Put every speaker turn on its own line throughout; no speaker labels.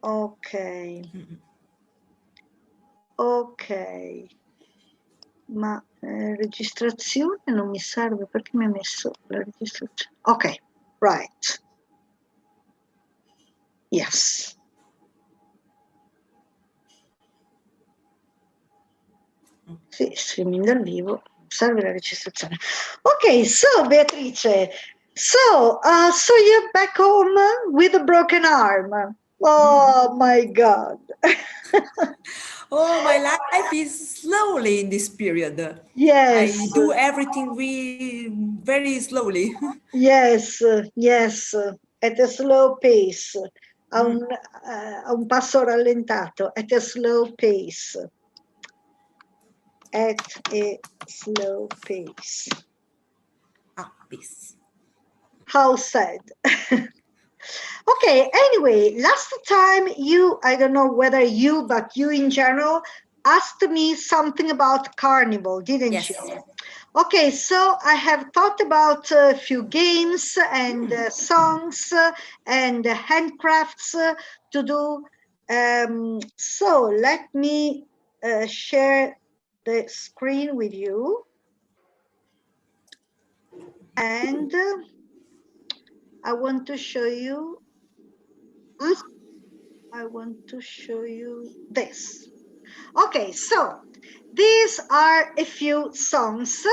Ok. Ok. Ma registrazione non mi serve perché mi ha messo la registrazione. Ok, right. Yes. Sì, streaming dal vivo, serve la registrazione. Ok, so Beatrice, so you're back home with a broken arm. Oh my God.
Oh, my life is slowly in this period.
Yes.
I do everything very slowly.
Yes, yes, at a slow pace, a un passo rallentato, at a slow pace. At a slow pace.
Peace.
How sad. Okay, anyway, last time I don't know whether you, but you in general, asked me something about Carnival, didn't you? Okay, so I have thought about a few games and songs and handcrafts to do. So let me share the screen with you. And I want to show you this. Okay, so these are a few songs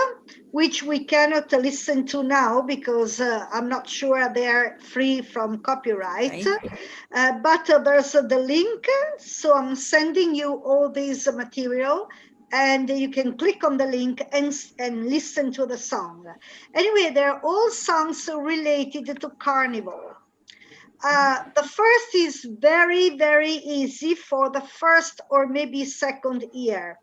which we cannot listen to now because I'm not sure they're free from copyright. But there's the link, so I'm sending you all this material and you can click on the link and listen to the song. Anyway, they're all songs related to Carnival. The first is very, very easy for the first or maybe second year.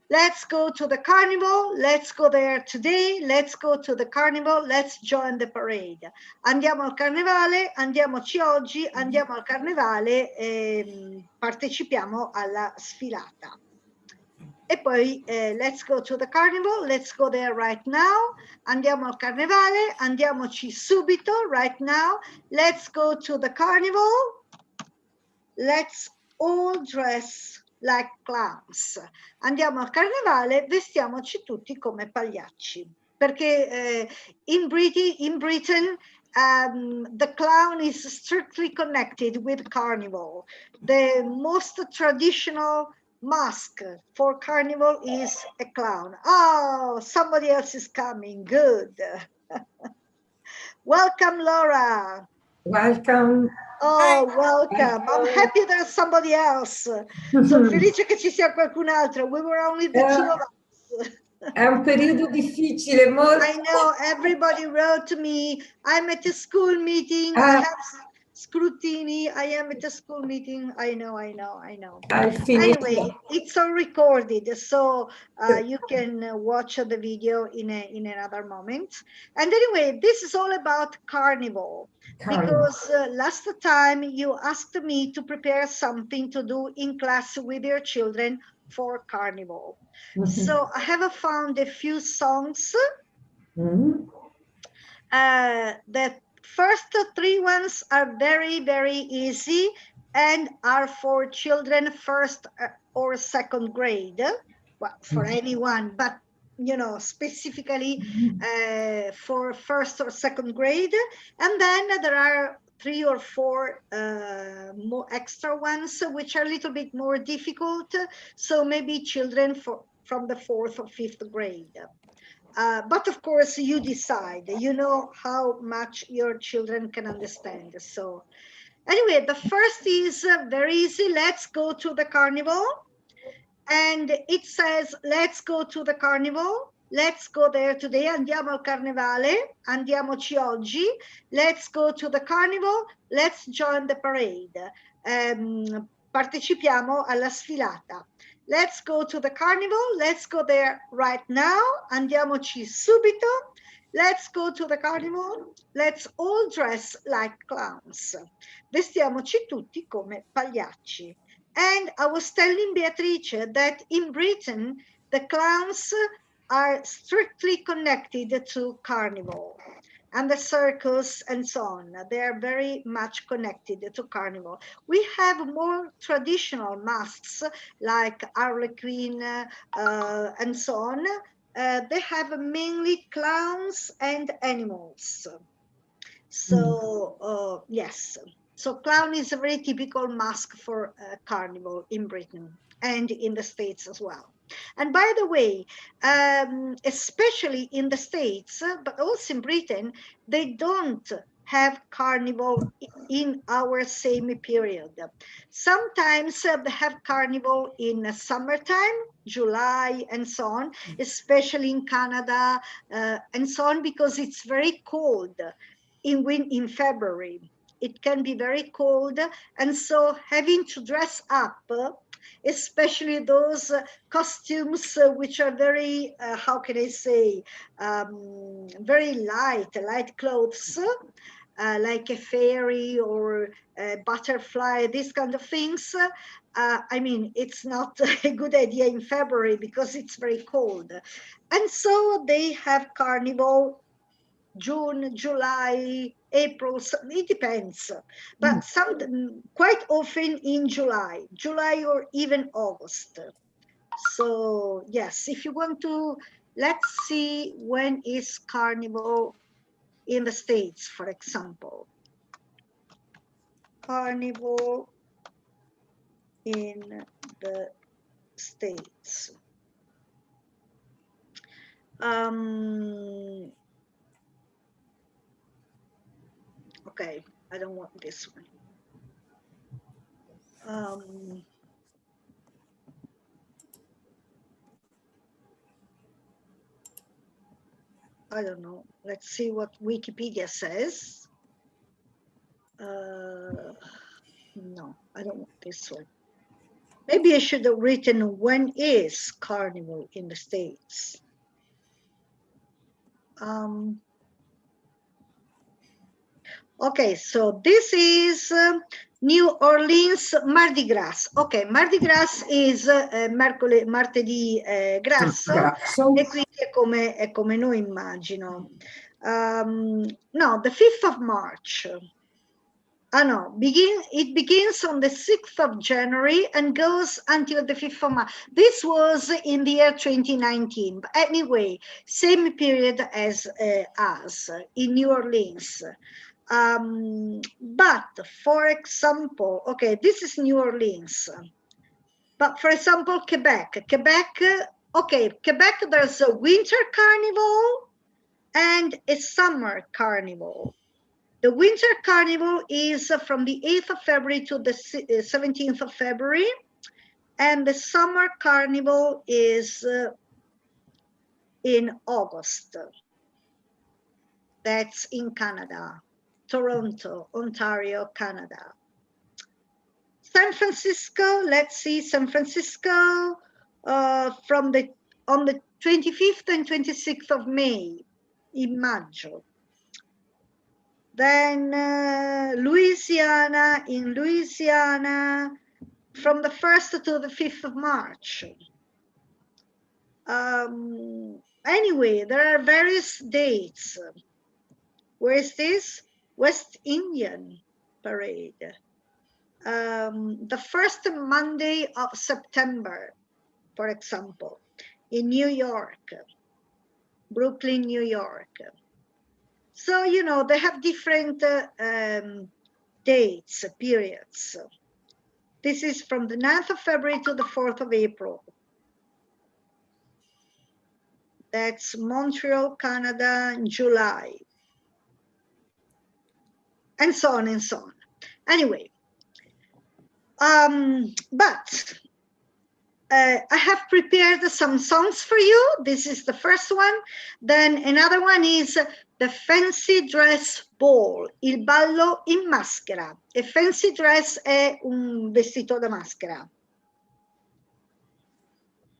Let's go to the carnival, let's go there today, let's go to the carnival, let's join the parade. Andiamo al carnevale, andiamoci oggi, andiamo al carnevale e partecipiamo alla sfilata. E poi let's go to the carnival, let's go there right now, andiamo al carnevale, andiamoci subito, right now, let's go to the carnival, let's all dress like clowns. Andiamo al carnevale, vestiamoci tutti come pagliacci. Perché in Britain, the clown is strictly connected with Carnival. The most traditional mask for Carnival is a clown. Oh, somebody else is coming. Good. Welcome, Laura.
Welcome.
Oh, welcome. I'm happy there's somebody else. Sono felice che ci sia qualcun altro. We were only the two of us.
È un periodo difficile, molto.
I know, everybody wrote to me, I'm at a school meeting, I have scrutiny, I am at a school meeting. I know. Anyway, it's all recorded, so you can watch the video in another moment. And anyway, this is all about Carnival. Because last time you asked me to prepare something to do in class with your children for Carnival. So I have found a few songs. The first three ones are very, very easy and are for children first or second grade. Well, for anyone, but you know, specifically for first or second grade. And then there are 3 or 4 more extra ones which are a little bit more difficult, so maybe children from the 4th or 5th grade. But of course you decide, you know how much your children can understand. So anyway, the first is very easy. Let's go to the carnival. And it says, let's go to the carnival. Let's go there today. Andiamo al carnevale. Andiamoci oggi. Let's go to the carnival. Let's join the parade. Partecipiamo alla sfilata. Let's go to the carnival. Let's go there right now. Andiamoci subito. Let's go to the carnival. Let's all dress like clowns. Vestiamoci tutti come pagliacci. And I was telling Beatrice that in Britain, the clowns are strictly connected to Carnival. and the circus and so on. They are very much connected to Carnival. We have more traditional masks like Harlequin and so on. They have mainly clowns and animals. So yes, so clown is a very typical mask for Carnival in Britain and in the States as well. And by the way, especially in the States, but also in Britain, they don't have Carnival in our same period. Sometimes they have Carnival in summertime, July and so on, especially in Canada and so on, because it's very cold in February. It can be very cold, and so having to dress up, especially those costumes which are very, how can I say, very light clothes, like a fairy or a butterfly, these kind of things. I mean, it's not a good idea in February because it's very cold. And so they have Carnival June, July, April, it depends, but quite often in July or even August. So yes, if you want to, let's see when is Carnival in the States, for example. Carnival in the States. Okay, I don't want this one. I don't know. Let's see what Wikipedia says. No, I don't want this one. Maybe I should have written when is Carnival in the States. Okay, so this is New Orleans Mardi Gras. Ok, Mardi Gras is martedì grasso, e quindi è come noi, immagino. No, the 5th of March. No, it begins on the 6th of January and goes until the 5th of March. This was in the year 2019. But anyway, same period as us in New Orleans. But for example, okay, this is New Orleans. But for example, Quebec, okay, Quebec, there's a winter carnival and a summer carnival. The winter carnival is from the 8th of February to the 17th of February. And the summer carnival is in August. That's in Canada, Toronto, Ontario, Canada. San Francisco, let's see, San Francisco on the 25th and 26th of May, in maggio. Then Louisiana, from the 1st to the 5th of March. Anyway, there are various dates. Where is this? West Indian Parade. The first Monday of September, for example, in New York, Brooklyn, New York. So, you know, they have different dates, periods. This is from the 9th of February to the 4th of April. That's Montreal, Canada, in July. And so on and so on. Anyway, but I have prepared some songs for you. This is the first one. Then another one is the Fancy Dress Ball, il ballo in maschera. A fancy dress è un vestito da maschera.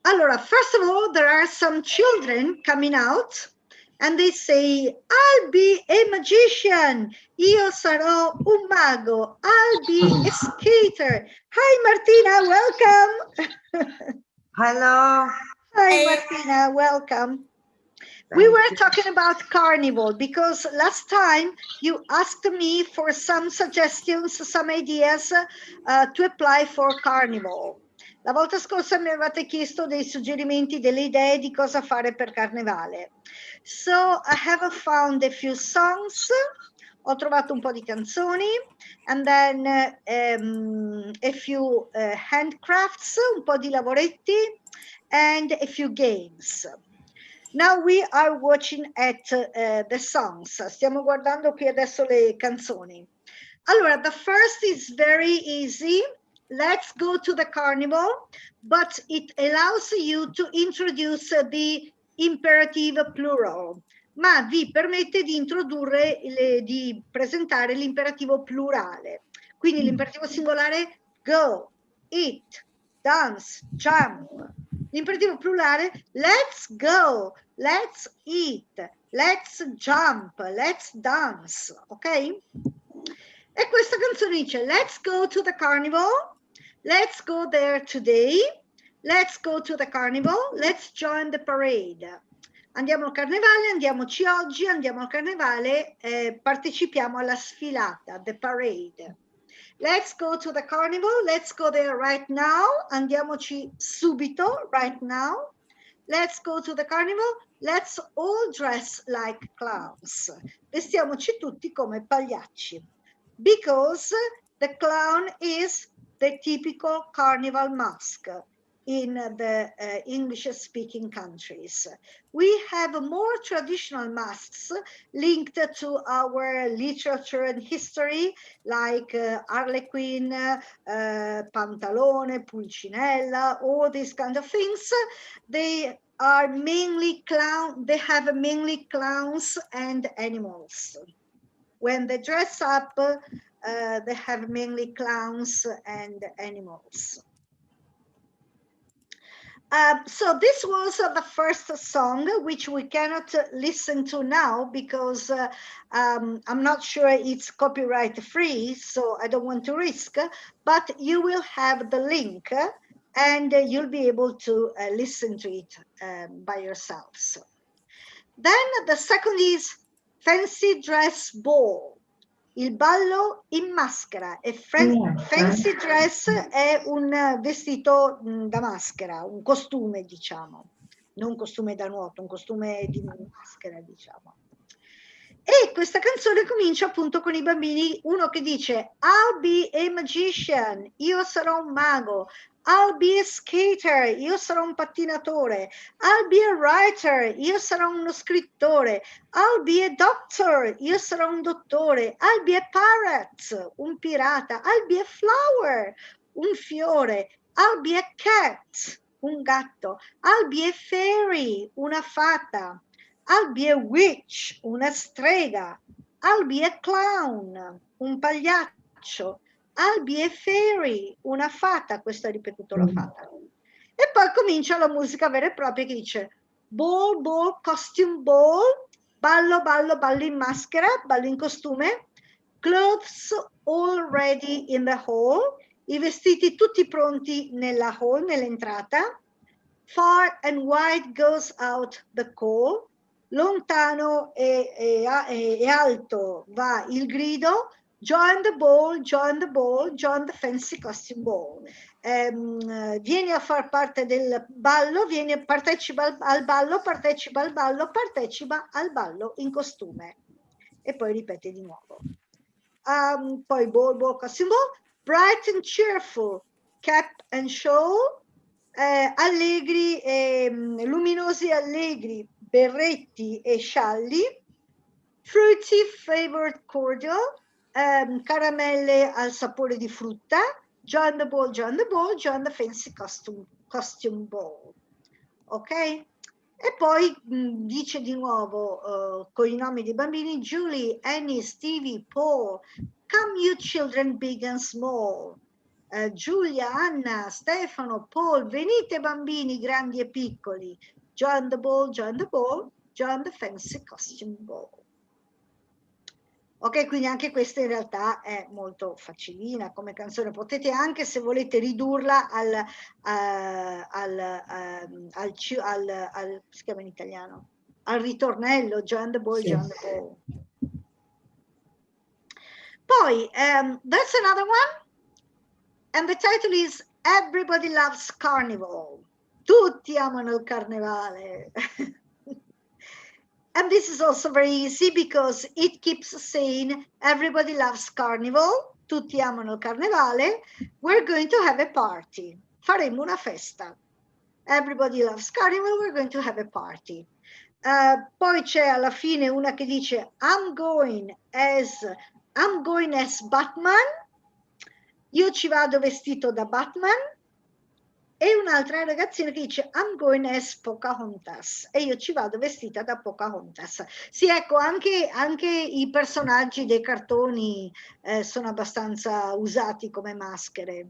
Allora, first of all, there are some children coming out and they say, I'll be a magician. Io sarò un mago. I'll be a skater. Hi, Martina, welcome.
Hello.
Hi, Martina, welcome. We were
Thank you.
talking about Carnival because last time you asked me for some suggestions, some ideas to apply for Carnival. La volta scorsa mi avevate chiesto dei suggerimenti, delle idee di cosa fare per Carnevale. So I have found a few songs, ho trovato un po' di canzoni, and then a few handcrafts, un po' di lavoretti, and a few games. Now we are watching at the songs. Stiamo guardando qui adesso le canzoni. Allora, the first is very easy. Let's go to the carnival, but it allows you to introduce the imperative plural, ma vi permette di introdurre, di presentare l'imperativo plurale. Quindi l'imperativo singolare go, eat, dance, jump. L'imperativo plurale let's go, let's eat, let's jump, let's dance, ok? E questa canzone dice let's go to the carnival, let's go there today, let's go to the carnival, let's join the parade. Andiamo al carnevale, andiamoci oggi, andiamo al carnevale, partecipiamo alla sfilata, the parade. Let's go to the carnival, let's go there right now, andiamoci subito, right now. Let's go to the carnival, let's all dress like clowns. Vestiamoci tutti come pagliacci. Because the clown is the typical carnival mask in the English-speaking countries. We have more traditional masks linked to our literature and history, like Harlequin, Pantalone, Pulcinella, all these kind of things. They are mainly they have mainly clowns and animals. When they dress up, they have mainly clowns and animals. So this was the first song, which we cannot listen to now because I'm not sure it's copyright free, so I don't want to risk, but you will have the link and you'll be able to listen to it by yourselves. Then the second is Fancy Dress Ball. Il ballo in maschera, e fancy dress è un vestito da maschera, un costume, diciamo, non costume da nuoto, un costume di maschera, diciamo. E questa canzone comincia appunto con i bambini, uno che dice I'll be a magician, io sarò un mago, I'll be a skater, io sarò un pattinatore, I'll be a writer, io sarò uno scrittore, I'll be a doctor, io sarò un dottore, I'll be a pirate, un pirata, I'll be a flower, un fiore, I'll be a cat, un gatto, I'll be a fairy, una fata, I'll be a witch, una strega, I'll be a clown, un pagliaccio, I'll be a fairy, una fata, questo ha ripetuto la fata. E poi comincia la musica vera e propria che dice ball, ball, costume ball, ballo, ballo, ballo in maschera, ballo in costume, clothes all ready in the hall, i vestiti tutti pronti nella hall, nell'entrata, far and wide goes out the call, lontano e alto va il grido, join the ball, join the ball, join the fancy costume ball. Vieni a far parte del ballo, partecipa al ballo, partecipa al ballo, partecipa al ballo in costume. E poi ripete di nuovo. Poi ball, ball, costume ball, bright and cheerful, cap and show, allegri, luminosi allegri, berretti e scialli, fruity flavored cordial, caramelle al sapore di frutta, join the ball, join the ball, join the fancy costume ball. Ok? E poi dice di nuovo con i nomi dei bambini Julie, Annie, Stevie, Paul, come you children big and small. Giulia, Anna, Stefano, Paul, venite bambini grandi e piccoli. Join the ball, join the ball, join the fancy costume ball. Ok, quindi anche questa in realtà è molto facilina come canzone. Potete anche, se volete, ridurla al si chiama in italiano? al ritornello, join the ball,
Sì.
join the ball. Poi, there's another one, and the title is Everybody Loves Carnival. Tutti amano il carnevale. And this is also very easy because it keeps saying everybody loves carnival, tutti amano il carnevale, we're going to have a party. Faremo una festa. Everybody loves carnival, we're going to have a party. Poi c'è alla fine una che dice I'm going as Batman, io ci vado vestito da Batman, e un'altra ragazzina che dice I'm going as Pocahontas, e io ci vado vestita da Pocahontas. Sì, ecco, anche i personaggi dei cartoni sono abbastanza usati come maschere.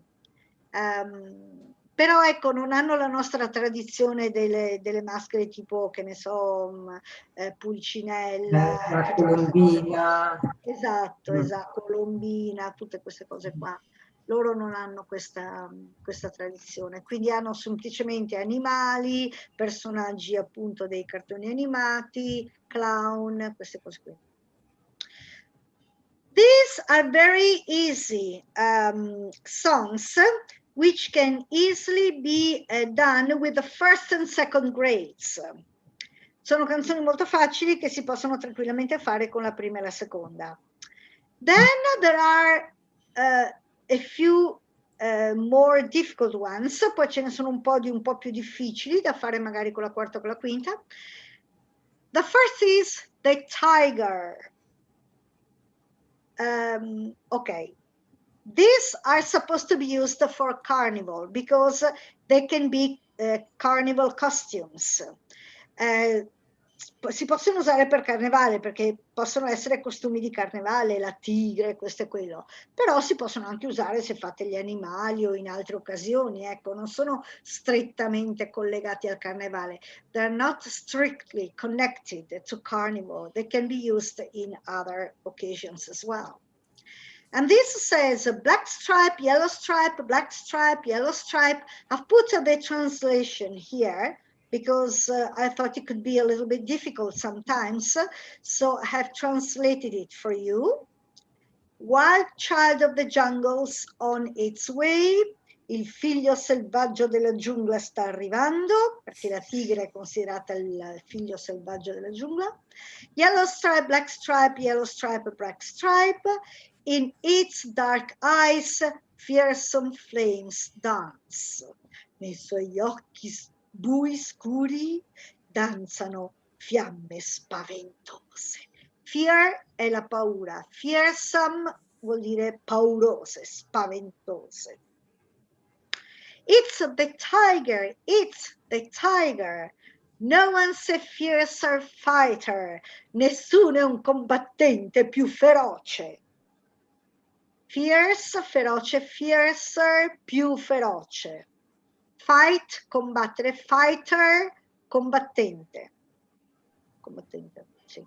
Però ecco, non hanno la nostra tradizione delle maschere tipo, che ne so, Pulcinella,
La Colombina.
Esatto, Colombina, tutte queste cose qua. Loro non hanno questa tradizione, quindi hanno semplicemente animali, personaggi appunto dei cartoni animati, clown, queste cose qui. These are very easy songs which can easily be done with the first and second grades. Sono canzoni molto facili che si possono tranquillamente fare con la prima e la seconda. Then there are a few more difficult ones, poi ce ne sono un po' più difficili da fare magari con la quarta o con la quinta. The first is the tiger. Okay, these are supposed to be used for carnival because they can be carnival costumes. Si possono usare per carnevale perché possono essere costumi di carnevale, la tigre, questo e quello, però si possono anche usare se fate gli animali o in altre occasioni, ecco, non sono strettamente collegati al carnevale. They're not strictly connected to carnival. They can be used in other occasions as well. And this says black stripe, yellow stripe, black stripe, yellow stripe. I've put the translation here because I thought it could be a little bit difficult sometimes, so I have translated it for you. Wild child of the jungle's on its way. Il figlio selvaggio della giungla sta arrivando, perché la tigre è considerata il figlio selvaggio della giungla. Yellow stripe, black stripe, yellow stripe, black stripe. In its dark eyes, fearsome flames dance. Nei suoi occhi bui scuri danzano fiamme spaventose. Fear è la paura, fearsome vuol dire paurose, spaventose. It's the tiger. No one's a fiercer fighter. Nessuno è un combattente più feroce. Fierce, feroce, fiercer, più feroce. Fight, combattere, fighter, combattente. Combattente, sì.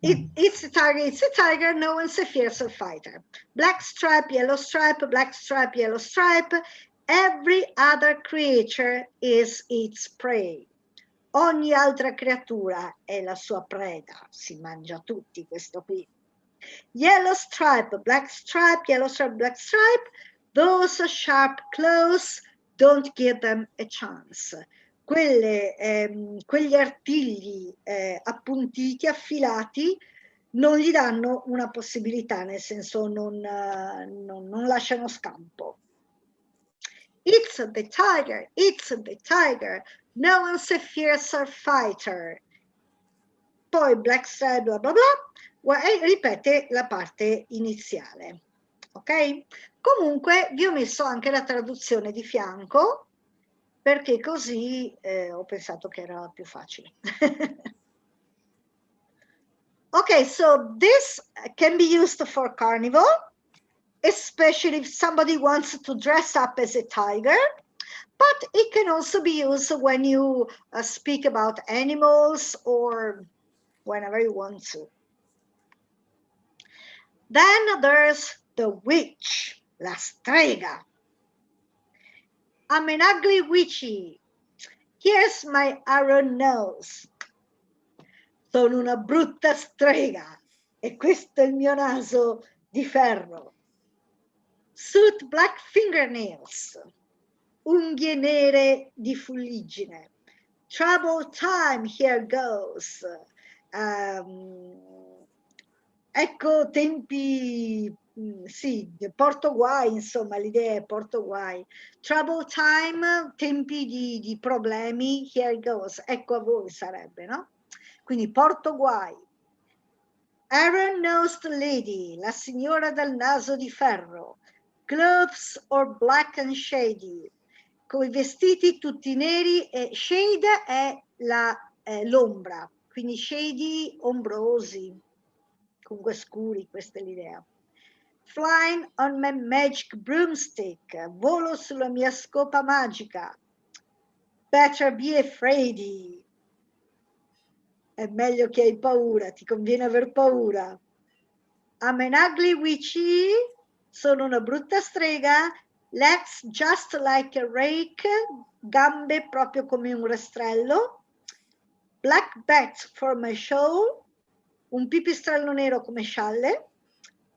It's a tiger, no one's a fiercer fighter. Black stripe, yellow stripe, black stripe, yellow stripe. Every other creature is its prey. Ogni altra creatura è la sua preda. Si mangia tutti questo qui. Yellow stripe, black stripe, yellow stripe, black stripe. Those sharp claws, don't give them a chance. Quegli artigli appuntiti, affilati, non gli danno una possibilità, nel senso non lasciano scampo. It's the tiger, no one's a fiercer fighter. Poi black stripe, bla bla bla, e ripete la parte iniziale. Ok? Comunque vi ho messo anche la traduzione di fianco, perché così ho pensato che era più facile. Okay, so this can be used for carnival, especially if somebody wants to dress up as a tiger, but it can also be used when you speak about animals or whenever you want to. Then there's the witch, la strega. I'm an ugly witchy. Here's my iron nose. Sono una brutta strega e questo è il mio naso di ferro. Soot black fingernails. Unghie nere di fuliggine. Trouble time, here goes. Ecco tempi, sì, porto guai, insomma, l'idea è porto guai. Trouble time, tempi di problemi, here goes. Ecco a voi sarebbe, no? Quindi porto guai. Iron-nosed lady, la signora dal naso di ferro. Clothes or black and shady, con i vestiti tutti neri e shade è l'ombra, quindi shady, ombrosi, comunque scuri, questa è l'idea. Flying on my magic broomstick, volo sulla mia scopa magica. Better be afraid. È meglio che hai paura, ti conviene aver paura. I'm an ugly witchy, sono una brutta strega, legs just like a rake, gambe proprio come un rastrello, black bat for my shawl, un pipistrello nero come scialle,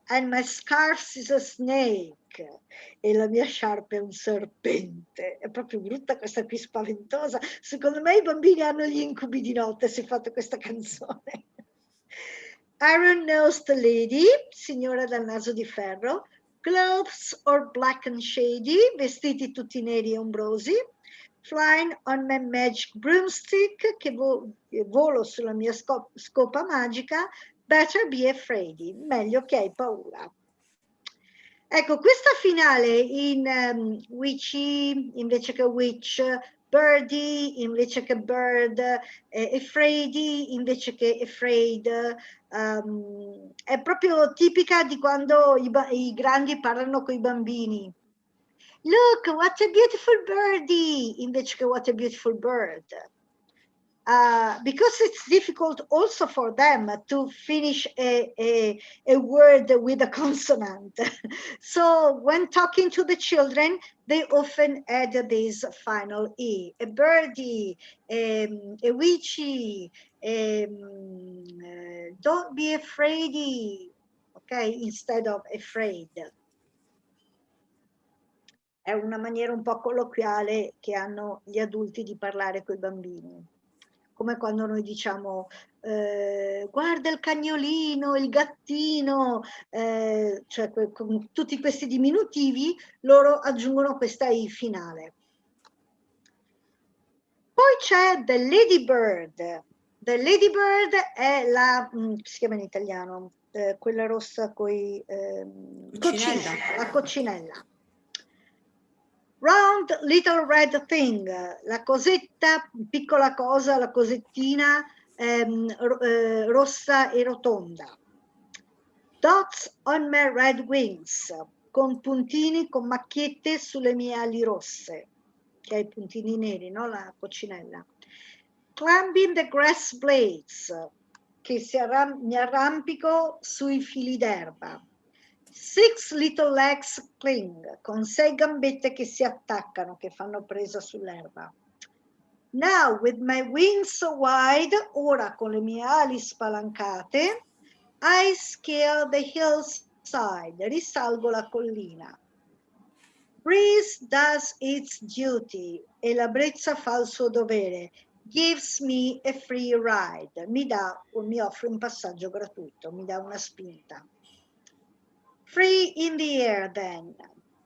and my scarf is a snake, e la mia sciarpa è un serpente. È proprio brutta questa qui, spaventosa. Secondo me i bambini hanno gli incubi di notte se fate questa canzone. Iron-nosed lady, signora dal naso di ferro. Clothes or black and shady, vestiti tutti neri e ombrosi. Flying on my magic broomstick, che volo sulla mia scopa magica. Better be afraid, meglio che hai paura. Ecco, questa finale in witchy invece che witch, birdie invece che bird, afraidi invece che afraid, è proprio tipica di quando i grandi parlano con i bambini. Look, what a beautiful birdie, invece che what a beautiful bird. Because it's difficult also for them to finish a word with a consonant. So when talking to the children, they often add this final E. A birdie, a witchy, don't be afraid, okay, instead of afraid. È una maniera un po' colloquiale che hanno gli adulti di parlare con i bambini. Come quando noi diciamo guarda il cagnolino, il gattino, cioè con tutti questi diminutivi loro aggiungono questa I finale. Poi c'è The Ladybird. The Ladybird è la, si chiama in italiano, quella rossa con i coccinella, la coccinella. Round little red thing, la cosetta, piccola cosa, la cosettina rossa e rotonda. Dots on my red wings, con puntini, con macchiette sulle mie ali rosse, che ha i puntini neri, no? La coccinella. Climbing the grass blades, che mi arrampico sui fili d'erba. 6 little legs cling, con 6 gambette che si attaccano, che fanno presa sull'erba. Now with my wings so wide, ora con le mie ali spalancate, I scale the hillside, risalgo la collina. Breeze does its duty, e la brezza fa il suo dovere. Gives me a free ride, mi offre un passaggio gratuito, mi dà una spinta. Free in the air then,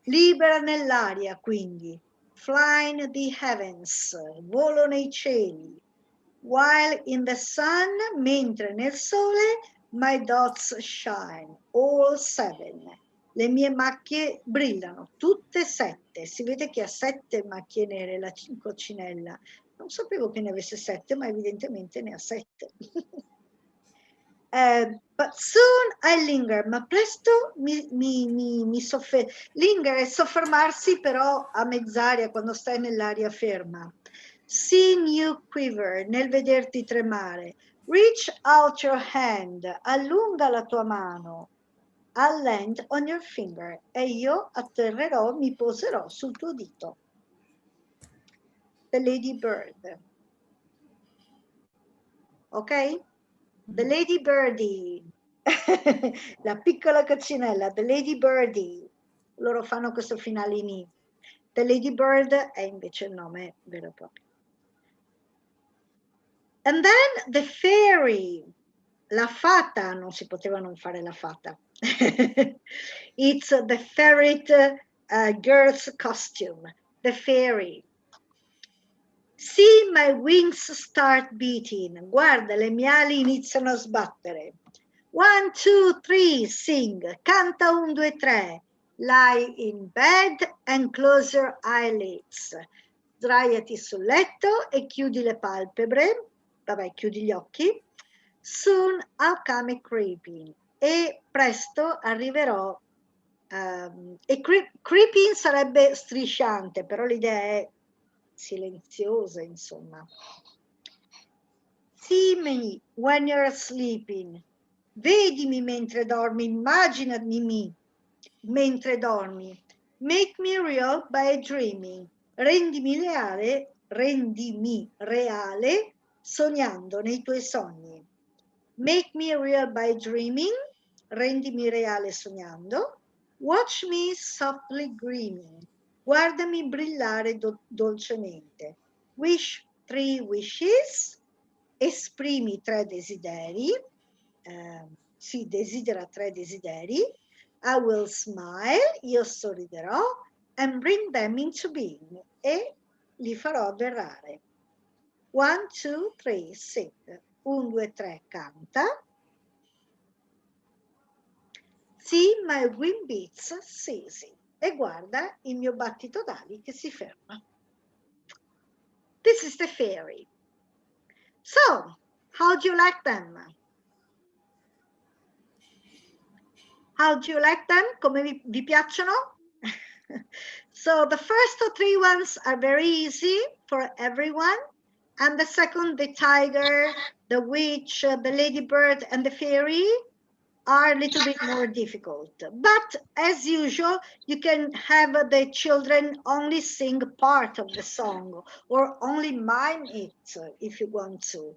libera nell'aria quindi, flying the heavens, volo nei cieli, while in the sun, mentre nel sole, my dots shine, all 7. Le mie macchie brillano, tutte 7. Si vede che ha 7 macchie nere la coccinella. Non sapevo che ne avesse 7, ma evidentemente ne ha 7. But soon I linger, ma presto mi soffermo. Linger è soffermarsi però a mezz'aria, quando stai nell'aria ferma. Seeing you quiver, nel vederti tremare. Reach out your hand, allunga la tua mano. I'll land on your finger, e io atterrerò, mi poserò sul tuo dito. the ladybird. Ok? The lady birdie. La piccola coccinella, the lady birdie. Loro fanno questo finale in I. The ladybird è invece il nome vero e proprio. And then the fairy. La fata, non si poteva non fare la fata. It's the ferret girl's costume, the fairy. See my wings start beating. Guarda, le mie ali iniziano a sbattere. 1, 2, 3, sing. Canta 1, 2, 3. Lie in bed and close your eyelids. Sdraiati sul letto e chiudi le palpebre. Vabbè, chiudi gli occhi. Soon I'll come creeping. E presto arriverò. E creeping sarebbe strisciante, però l'idea è silenziosa, insomma. See me when you're sleeping. Vedimi mentre dormi, immaginami mentre dormi. Make me real by dreaming. Rendimi reale sognando nei tuoi sogni. Make me real by dreaming. Rendimi reale sognando. Watch me softly gleaming. Guardami brillare dolcemente. Wish 3 wishes. Esprimi 3 desideri. Si desidera 3 desideri. I will smile. Io sorriderò. And bring them into being. E li farò avverare. 1, 2, 3, sing. 1, 2, 3, canta. See my wing beats ceasing. E guarda il mio battito d'ali che si ferma. This is the fairy. So, how do you like them? How do you like them? Come vi piacciono? So the first 3 ones are very easy for everyone. And the second, the tiger, the witch, the ladybird, and the fairy are a little bit more difficult. But as usual, you can have the children only sing part of the song or only mime it if you want to.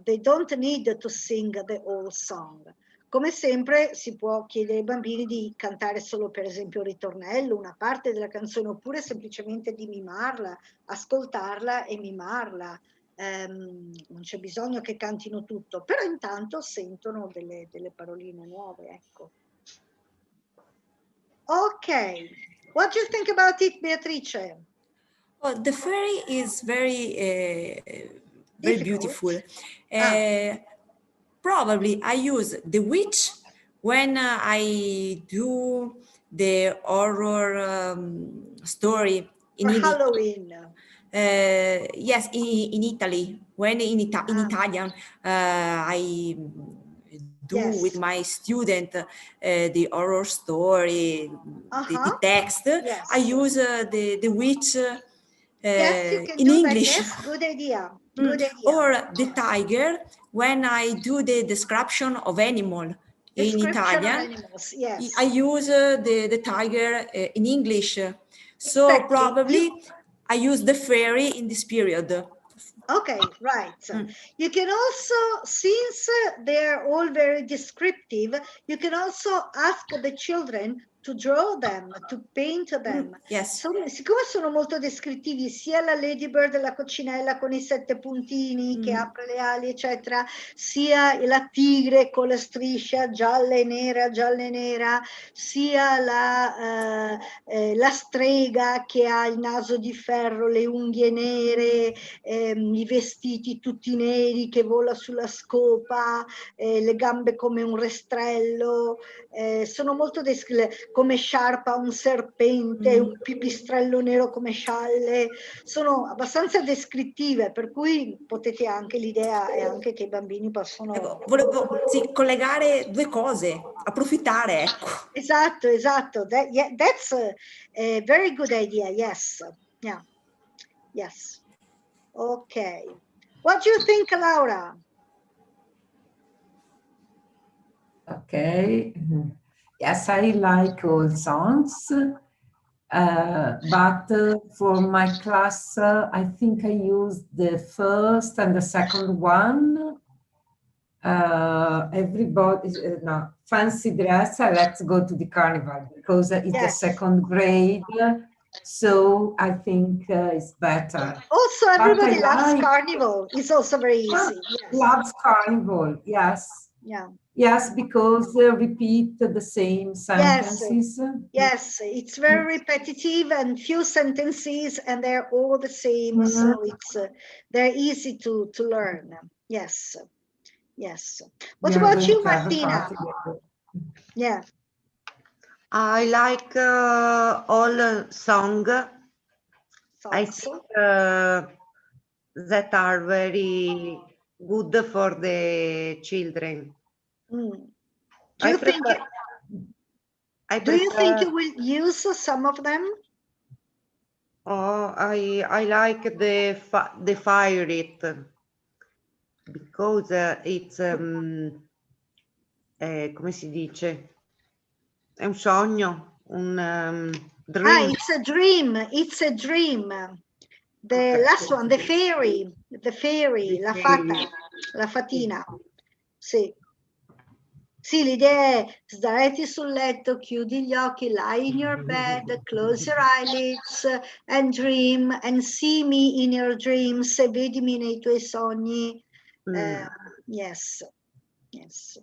They don't need to sing the whole song. Come sempre si può chiedere ai bambini di cantare solo per esempio il ritornello, una parte della canzone, oppure semplicemente di mimarla, ascoltarla e mimarla. Non c'è bisogno che cantino tutto, però intanto sentono delle paroline nuove, ecco. Ok, what do you think about it, Beatrice?
Oh, the fairy is very beautiful. Probably I use the witch when I do the horror story in
Halloween.
Yes, in Italy. When in Italian I do with my student the horror story, the text.
Yes.
I use the witch
yes, you can
in
do
English.
That. Yes, good idea. Good idea.
Or the tiger when I do the description of animal in Italian.
Animals, yes.
I use the tiger in English. So exactly. Probably I use the fairy in this period.
Okay, right. You can also, since they're all very descriptive, you can also ask the children to draw them, to paint them.
Yes.
Siccome sono molto descrittivi, sia la ladybird, la coccinella con i 7 puntini che apre le ali, eccetera, sia la tigre con la striscia gialla e nera, sia la strega che ha il naso di ferro, le unghie nere, i vestiti tutti neri che vola sulla scopa, le gambe come un rastrello, sono molto come sciarpa un serpente, un pipistrello nero come scialle, sono abbastanza descrittive, per cui potete anche, l'idea è anche che i bambini possono...
Ecco, volevo collegare 2 cose, approfittare, ecco.
Esatto. That's a very good idea, yes. Yeah. Yes. Okay. What do you think, Laura?
Okay. Yes, I like all songs. But for my class, I think I used the first and the second one. Everybody, no, fancy dress, let's go to the carnival because it's a second grade. So I think it's better.
Also, everybody loves Carnival. It's also very easy. Yes.
Loves Carnival, yes.
Yeah.
Yes, because repeat the same sentences.
Yes, it's very repetitive and few sentences, and they're all the same. So it's they're easy to learn. Yes, yes. What about you, Martina? Yeah.
I like all songs. I think that are very good for the children.
Do you think you will use some of them?
Oh, I like the Fire It because it's come si dice? È un sogno, un dream.
It's a dream. It's a dream. The last one, the fairy, la fata, la fatina. Sì. Sì, l'idea è sdraiati sul letto, chiudi gli occhi, lie in your bed, close your eyelids and dream and see me in your dreams, e vedimi nei tuoi sogni. Yes, yes.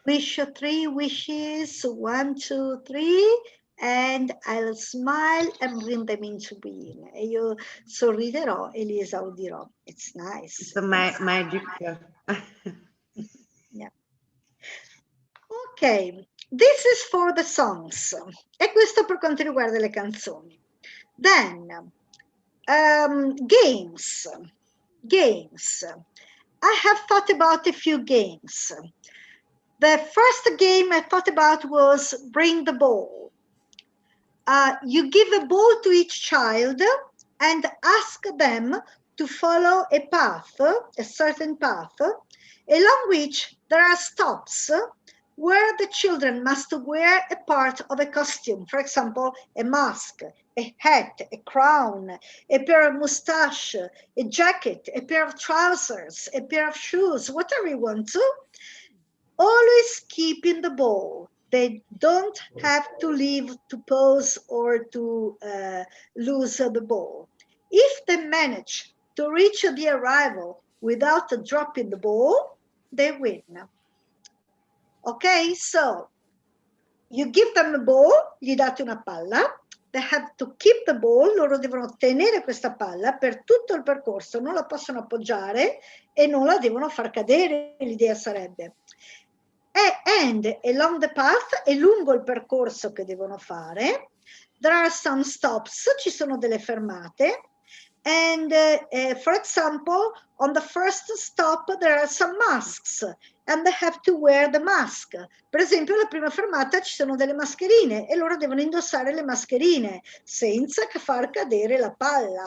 Wish 3 wishes, 1, 2, 3, and I'll smile and bring them into being. E io sorriderò e li esaudirò. It's nice.
It's a magic.
Yeah. Ok, this is for the songs. E questo per quanto riguarda le canzoni. Then, games. Games. I have thought about a few games. The first game I thought about was Bring the Ball. You give a ball to each child and ask them to follow a path, a certain path, along which there are stops where the children must wear a part of a costume. For example, a mask, a hat, a crown, a pair of mustache, a jacket, a pair of trousers, a pair of shoes, whatever you want to. Always keeping the ball. They don't have to leave to pose or to lose the ball. If they manage to reach the arrival without dropping the ball, they win. Okay, so you give them a ball, gli date una palla, they have to keep the ball, loro devono tenere questa palla per tutto il percorso, non la possono appoggiare e non la devono far cadere, l'idea sarebbe. And along the path, e lungo il percorso che devono fare, there are some stops, ci sono delle fermate, and for example, on the first stop there are some masks, and they have to wear the mask. Per esempio, alla prima fermata ci sono delle mascherine e loro devono indossare le mascherine senza far cadere la palla.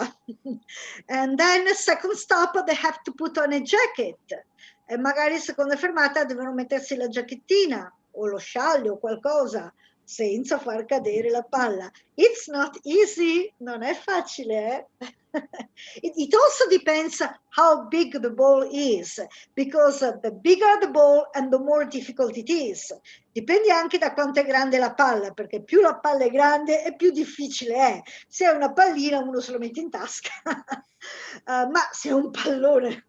And then second stop, they have to put on a jacket. E magari seconda fermata devono mettersi la giacchettina o lo scialle o qualcosa senza far cadere la palla. It's not easy, non è facile. It also depends how big the ball is, because the bigger the ball and the more difficult it is. Dipende anche da quanto è grande la palla, perché più la palla è grande e più difficile è. Se è una pallina uno se lo mette in tasca, ma se è un pallone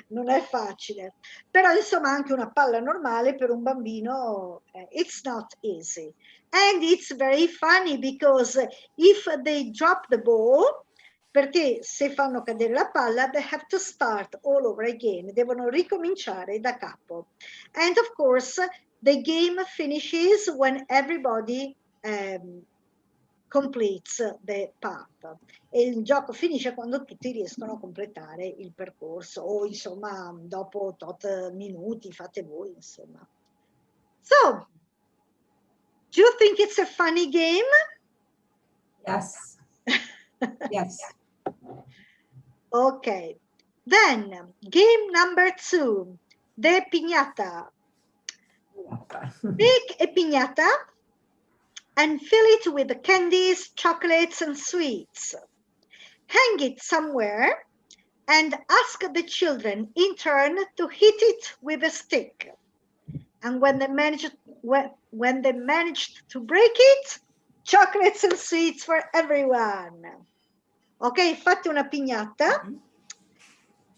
non è facile. Però insomma anche una palla normale per un bambino it's not easy. And it's very funny because if they drop the ball, perché se fanno cadere la palla, they have to start all over again, devono ricominciare da capo. And of course the game finishes when everybody completes the path. E il gioco finisce quando tutti riescono a completare il percorso, o insomma dopo tot minuti, fate voi insomma. So, do you think it's a funny game?
Yes. Yes.
Okay. Then, game number 2, the piñata. Take a piñata and fill it with the candies, chocolates, and sweets. Hang it somewhere and ask the children in turn to hit it with a stick. And when they managed to break it, chocolates and sweets for everyone. Ok, fate una pignata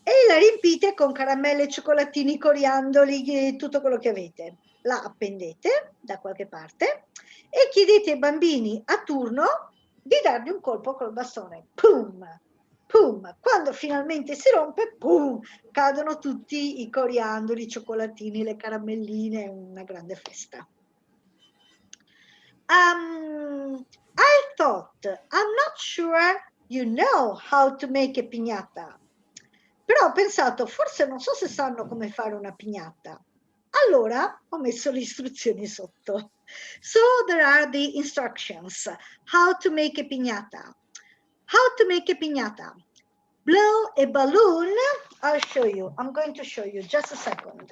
e la riempite con caramelle, cioccolatini, coriandoli, tutto quello che avete. La appendete da qualche parte e chiedete ai bambini a turno di dargli un colpo col bastone. Pum! Pum! Quando finalmente si rompe, pum! Cadono tutti i coriandoli, i cioccolatini, le caramelline, una grande festa. I thought, I'm not sure you know how to make a piñata. Però ho pensato, forse non so se sanno come fare una piñata. Allora ho messo le istruzioni sotto. So there are the instructions. How to make a piñata. How to make a piñata. Blow a balloon. I'll show you. I'm going to show you. Just a second.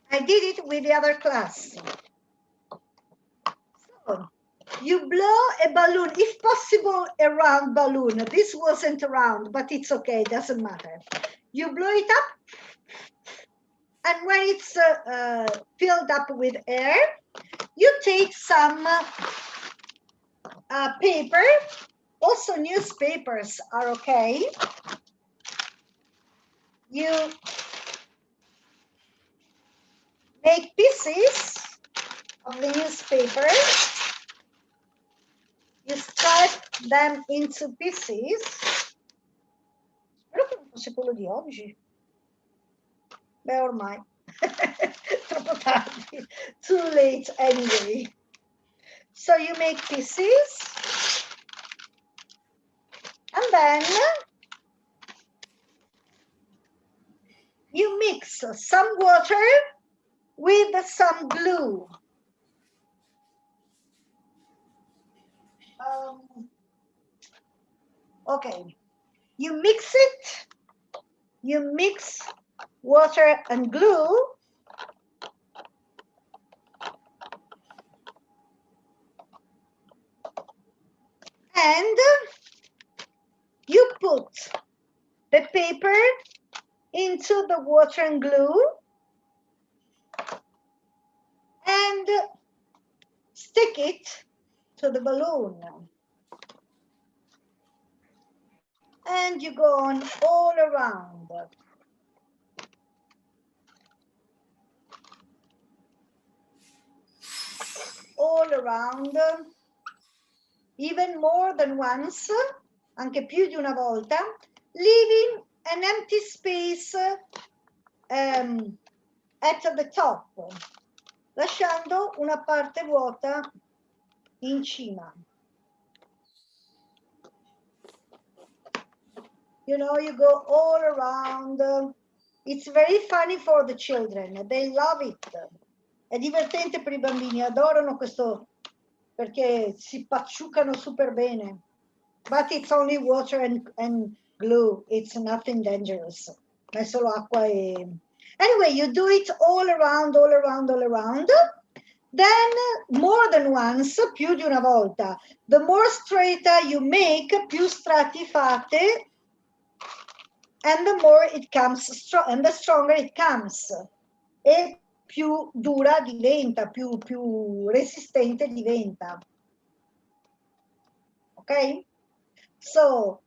I did it with the other class. So, you blow a balloon, if possible, a round balloon. This wasn't round, but it's okay, doesn't matter. You blow it up, and when it's filled up with air, you take some paper. Also, newspapers are okay. You make pieces of the newspaper. You strip them into pieces. Spero che non fosse quello di oggi. Beh, ormai. Troppo tardi. Too late anyway. So you make pieces. And then you mix some water with some glue. Okay, you mix it, you mix water and glue, and you put the paper into the water and glue and stick it to the balloon. And you go on all around. All around, even more than once, anche più di una volta, leaving an empty space at the top, lasciando una parte vuota in cima. You know, you go all around. It's very funny for the children. They love it. È divertente per i bambini, adorano questo perché si pacciucano super bene. But it's only water and glue. It's nothing dangerous. È solo acqua e... Anyway, you do it all around, all around, all around. Then more than once, più di una volta. The more straighter you make, più strati fate, and the more it comes, and the stronger it comes. E più dura diventa, più resistente diventa. Ok? So,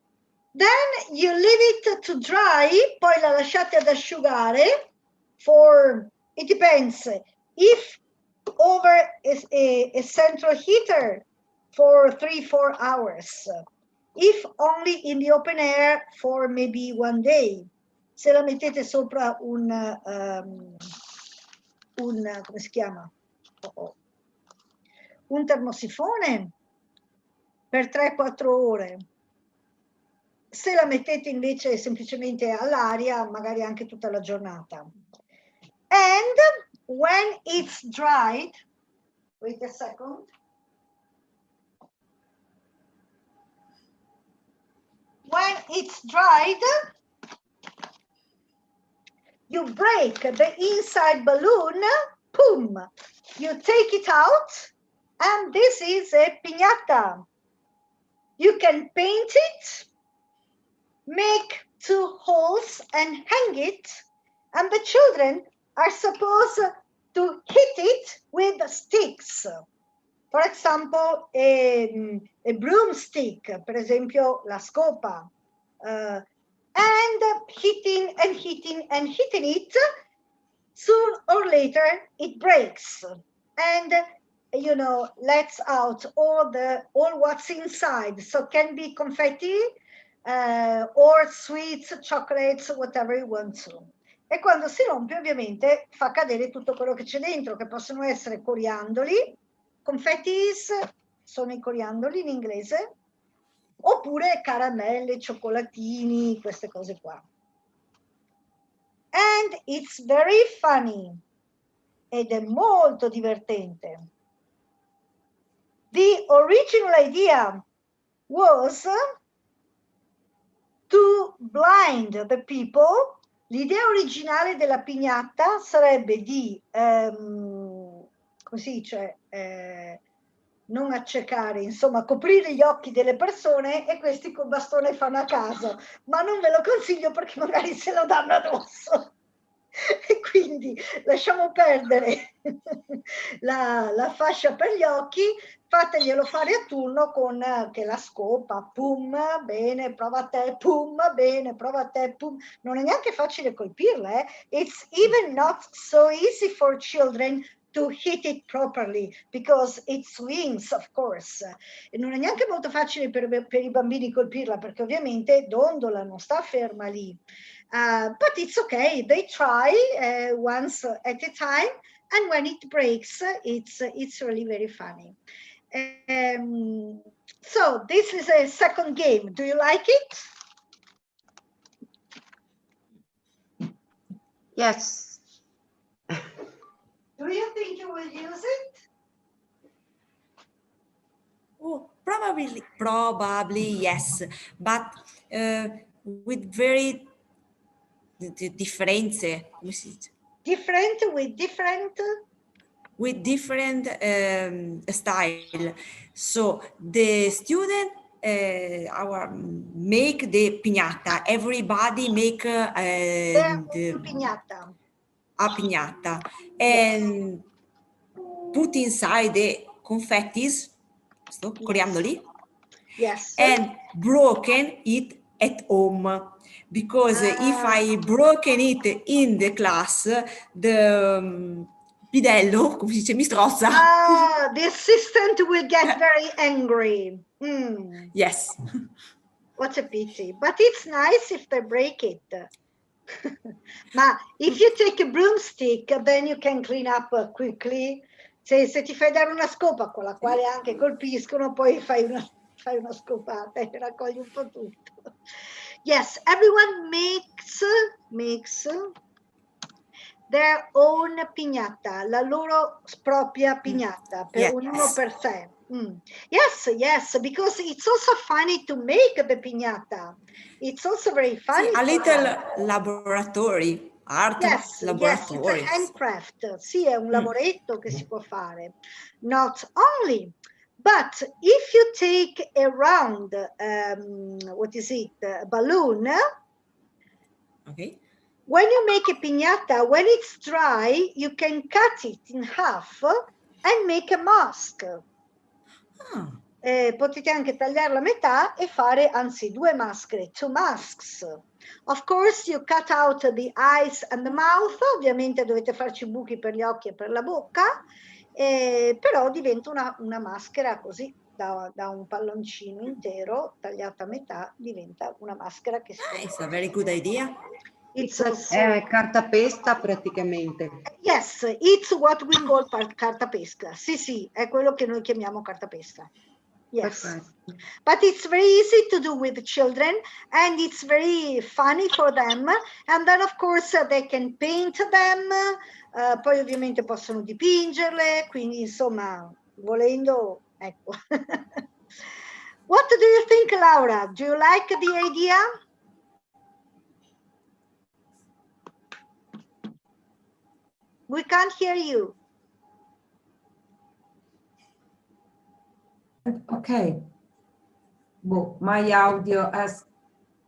then you leave it to dry, poi la lasciate ad asciugare for, it depends, if over a central heater for 3-4 hours. If only in the open air for maybe 1 day. Se la mettete sopra un come si chiama? Un termosifone per 3-4 ore. Se la mettete invece semplicemente all'aria, magari anche tutta la giornata. And when it's dried, wait a second. when it's dried, you break the inside balloon, boom, you take it out, and this is a piñata. You can paint it, make 2 holes and hang it, and the children are supposed to hit it with sticks. For example, a broomstick, per esempio la scopa, and hitting and hitting and hitting it, soon or later it breaks and lets out all what's inside. So can be confetti or sweets, chocolates, whatever you want to. E quando si rompe ovviamente fa cadere tutto quello che c'è dentro, che possono essere coriandoli, confettis sono i coriandoli in inglese, oppure caramelle, cioccolatini, queste cose qua. And it's very funny, ed è molto divertente. The original idea was to blind the people. L'idea originale della piñata sarebbe di, come si dice, non accecare, insomma, coprire gli occhi delle persone, e questi col bastone fanno a caso, ma non ve lo consiglio perché magari se lo danno addosso. E quindi lasciamo perdere la fascia per gli occhi, fateglielo fare a turno con che la scopa, pum, bene, prova te, pum, bene, prova te, pum. Non è neanche facile colpirla, It's even not so easy for children to hit it properly because it swings, of course. E non è neanche molto facile per i bambini colpirla perché ovviamente dondola, non sta ferma lì. But it's okay, they try once at a time, and when it breaks, it's really very funny. So this is a second game. Do you like it?
Yes.
Do you think you will use it?
Oh, probably yes, but with very difference.
Different
with different style. So the student make the piñata. Everybody make
piñata.
A piñata and put inside the confettis, coriandoli,
yes,
and broken it at home. Because if I broken it in the class, the pidello, come si dice, mi strozza.
The assistant will get very angry.
Yes.
What a pity. But it's nice if they break it. Ma if you take a broomstick, then you can clean up quickly. Se ti fai dare una scopa con la quale anche colpiscono, poi fai una scopata e raccogli un po' tutto. Yes, everyone makes their own piñata, la loro propria piñata, per ognuno per sé. Yes, because it's also funny to make the piñata. It's also very funny.
A little laboratory, art laboratory.
Yes, it's a handcraft. Sì, è un lavoretto che si può fare. Not only, but if you take a round, balloon,
okay.
When you make a piñata, when it's dry, you can cut it in half and make a mask. Potete anche tagliarla a metà e fare, anzi, 2 maschere, 2 masks. Of course, you cut out the eyes and the mouth. Ovviamente dovete farci buchi per gli occhi e per la bocca, però diventa una maschera così, da un palloncino intero tagliata a metà, diventa una maschera che si può.
It's a very good idea.
È cartapesta praticamente.
Yes, it's what we call cartapesca. Sì, è quello che noi chiamiamo cartapesta. Yes.
Perfetto.
But it's very easy to do with the children and it's very funny for them. And then of course they can paint them, poi ovviamente possono dipingerle, quindi insomma, volendo, ecco. What do you think, Laura? Do you like the idea? We can't hear you.
Okay. Well, my audio has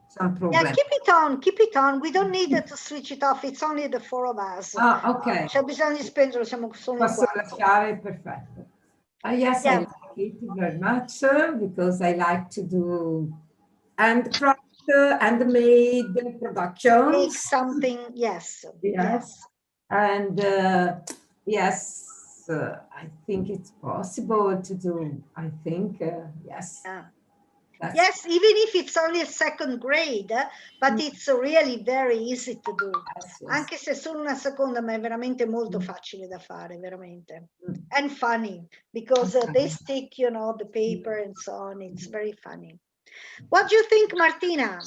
some problem.
Yeah, keep it on, keep it on. We don't need to switch it off. It's only the four of us.
Ah, ok.
C'è bisogno di spengere, siamo solo in
Posso
quattro.
lasciare? Perfetto. Yes,
Yeah.
I like it very much because I like to do handcraft, handmade productions.
Make something, yes.
Yes. And yes, I think it's possible to do, I think, yes.
Yes, even if it's only a second grade, but it's really very easy to do.
Yes, yes.
Anche se solo una seconda, ma è veramente molto facile da fare, veramente. And funny, because they stick, you know, the paper and so on. It's very funny. What do you think, Martina?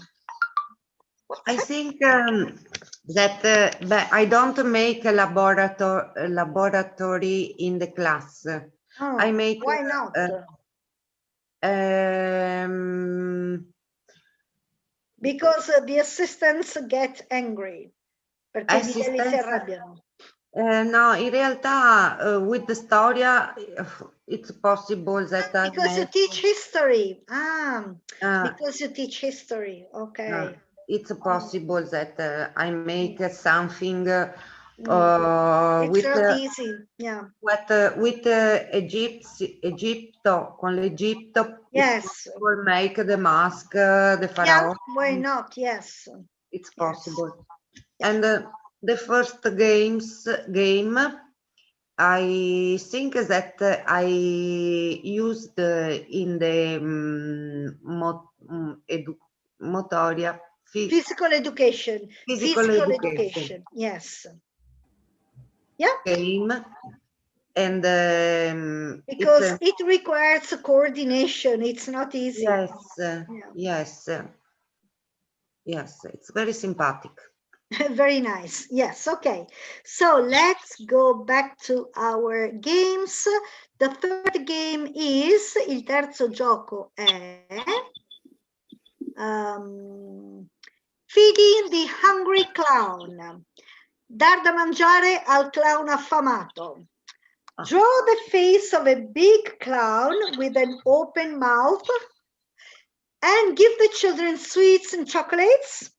I think that I don't make a laboratory in the class.
Oh,
I make.
why not? Because the assistants get angry. Perché i bidelli si arrabbiano.
No, in realtà with the storia it's possible that
because you teach history. Because you teach history. Okay.
It's possible that I make something
it's
with
not easy. Yeah.
With Egitto, con l'Egitto.
Yes.
Will make the mask, the pharaoh.
Yeah, why not? Yes.
It's possible. Yes. And the first game, I think that I used in the motoria.
Physical education.
Physical education.
Yes. Yeah.
Game. And
because it requires coordination. It's not easy.
Yes.
Yeah.
Yes. Yes. It's very sympathetic.
Very nice. Yes. Okay. So let's go back to our games. The third game is, il terzo gioco è Feeding the Hungry Clown. Dar da mangiare al clown affamato. Draw the face of a big clown with an open mouth and give the children sweets and chocolates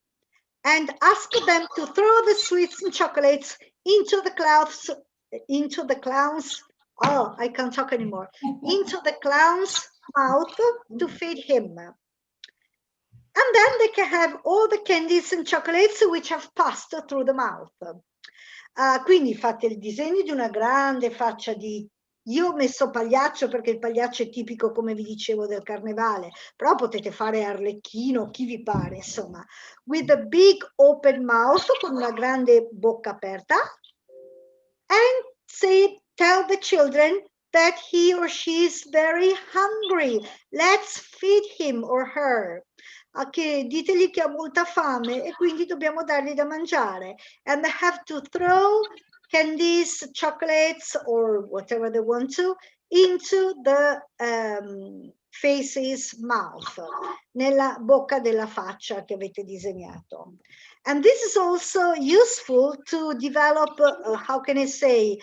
and ask them to throw the sweets and chocolates into the clown's, oh, I can't talk anymore, into the clown's mouth to feed him. And then they can have all the candies and chocolates which have passed through the mouth. Quindi fate il disegno di una grande faccia di... Io ho messo pagliaccio perché il pagliaccio è tipico, come vi dicevo, del carnevale, però potete fare arlecchino, chi vi pare, insomma. With a big open mouth, con una grande bocca aperta. And tell the children that he or she is very hungry. Let's feed him or her. Ditegli che ha molta fame e quindi dobbiamo dargli da mangiare. And they have to throw candies, chocolates, or whatever they want to, into the face's mouth, nella bocca della faccia che avete disegnato. And this is also useful to develop, how can I say,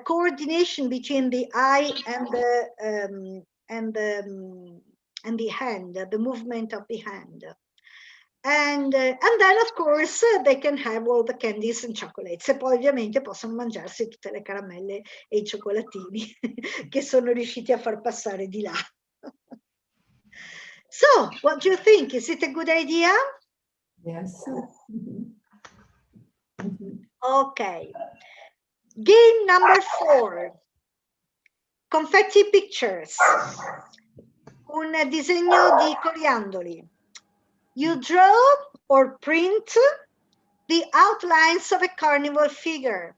coordination between the eye and the hand, the movement of the hand. And then, of course, they can have all the candies and chocolates. E poi ovviamente possono mangiarsi tutte le caramelle e i cioccolatini che sono riusciti a far passare di là. So, what do you think? Is it a good idea?
Yes.
Okay. Game number 4. Confetti pictures. Un disegno di coriandoli. You draw or print the outlines of a carnival figure.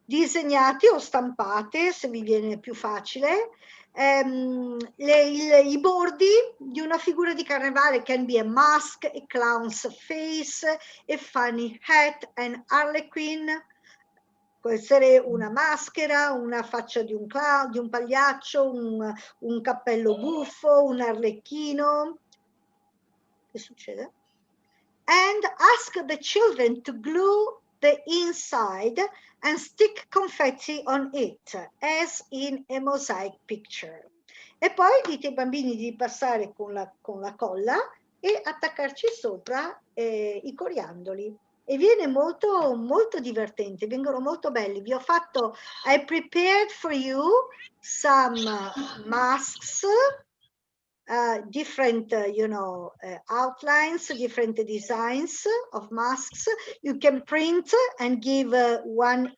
Disegnati o stampate, se vi viene più facile, i bordi di una figura di carnevale. Can be a mask, a clown's face, a funny hat, an harlequin, Può essere una maschera, una faccia di un clown, di un pagliaccio, un cappello buffo, un arlecchino. Che succede? And ask the children to glue the inside and stick confetti on it, as in a mosaic picture. E poi dite ai bambini di passare con la colla e attaccarci sopra i coriandoli. E viene molto, molto divertente, vengono molto belli. Vi ho fatto, I prepared for you some masks, different, outlines, different designs of masks. You can print and give one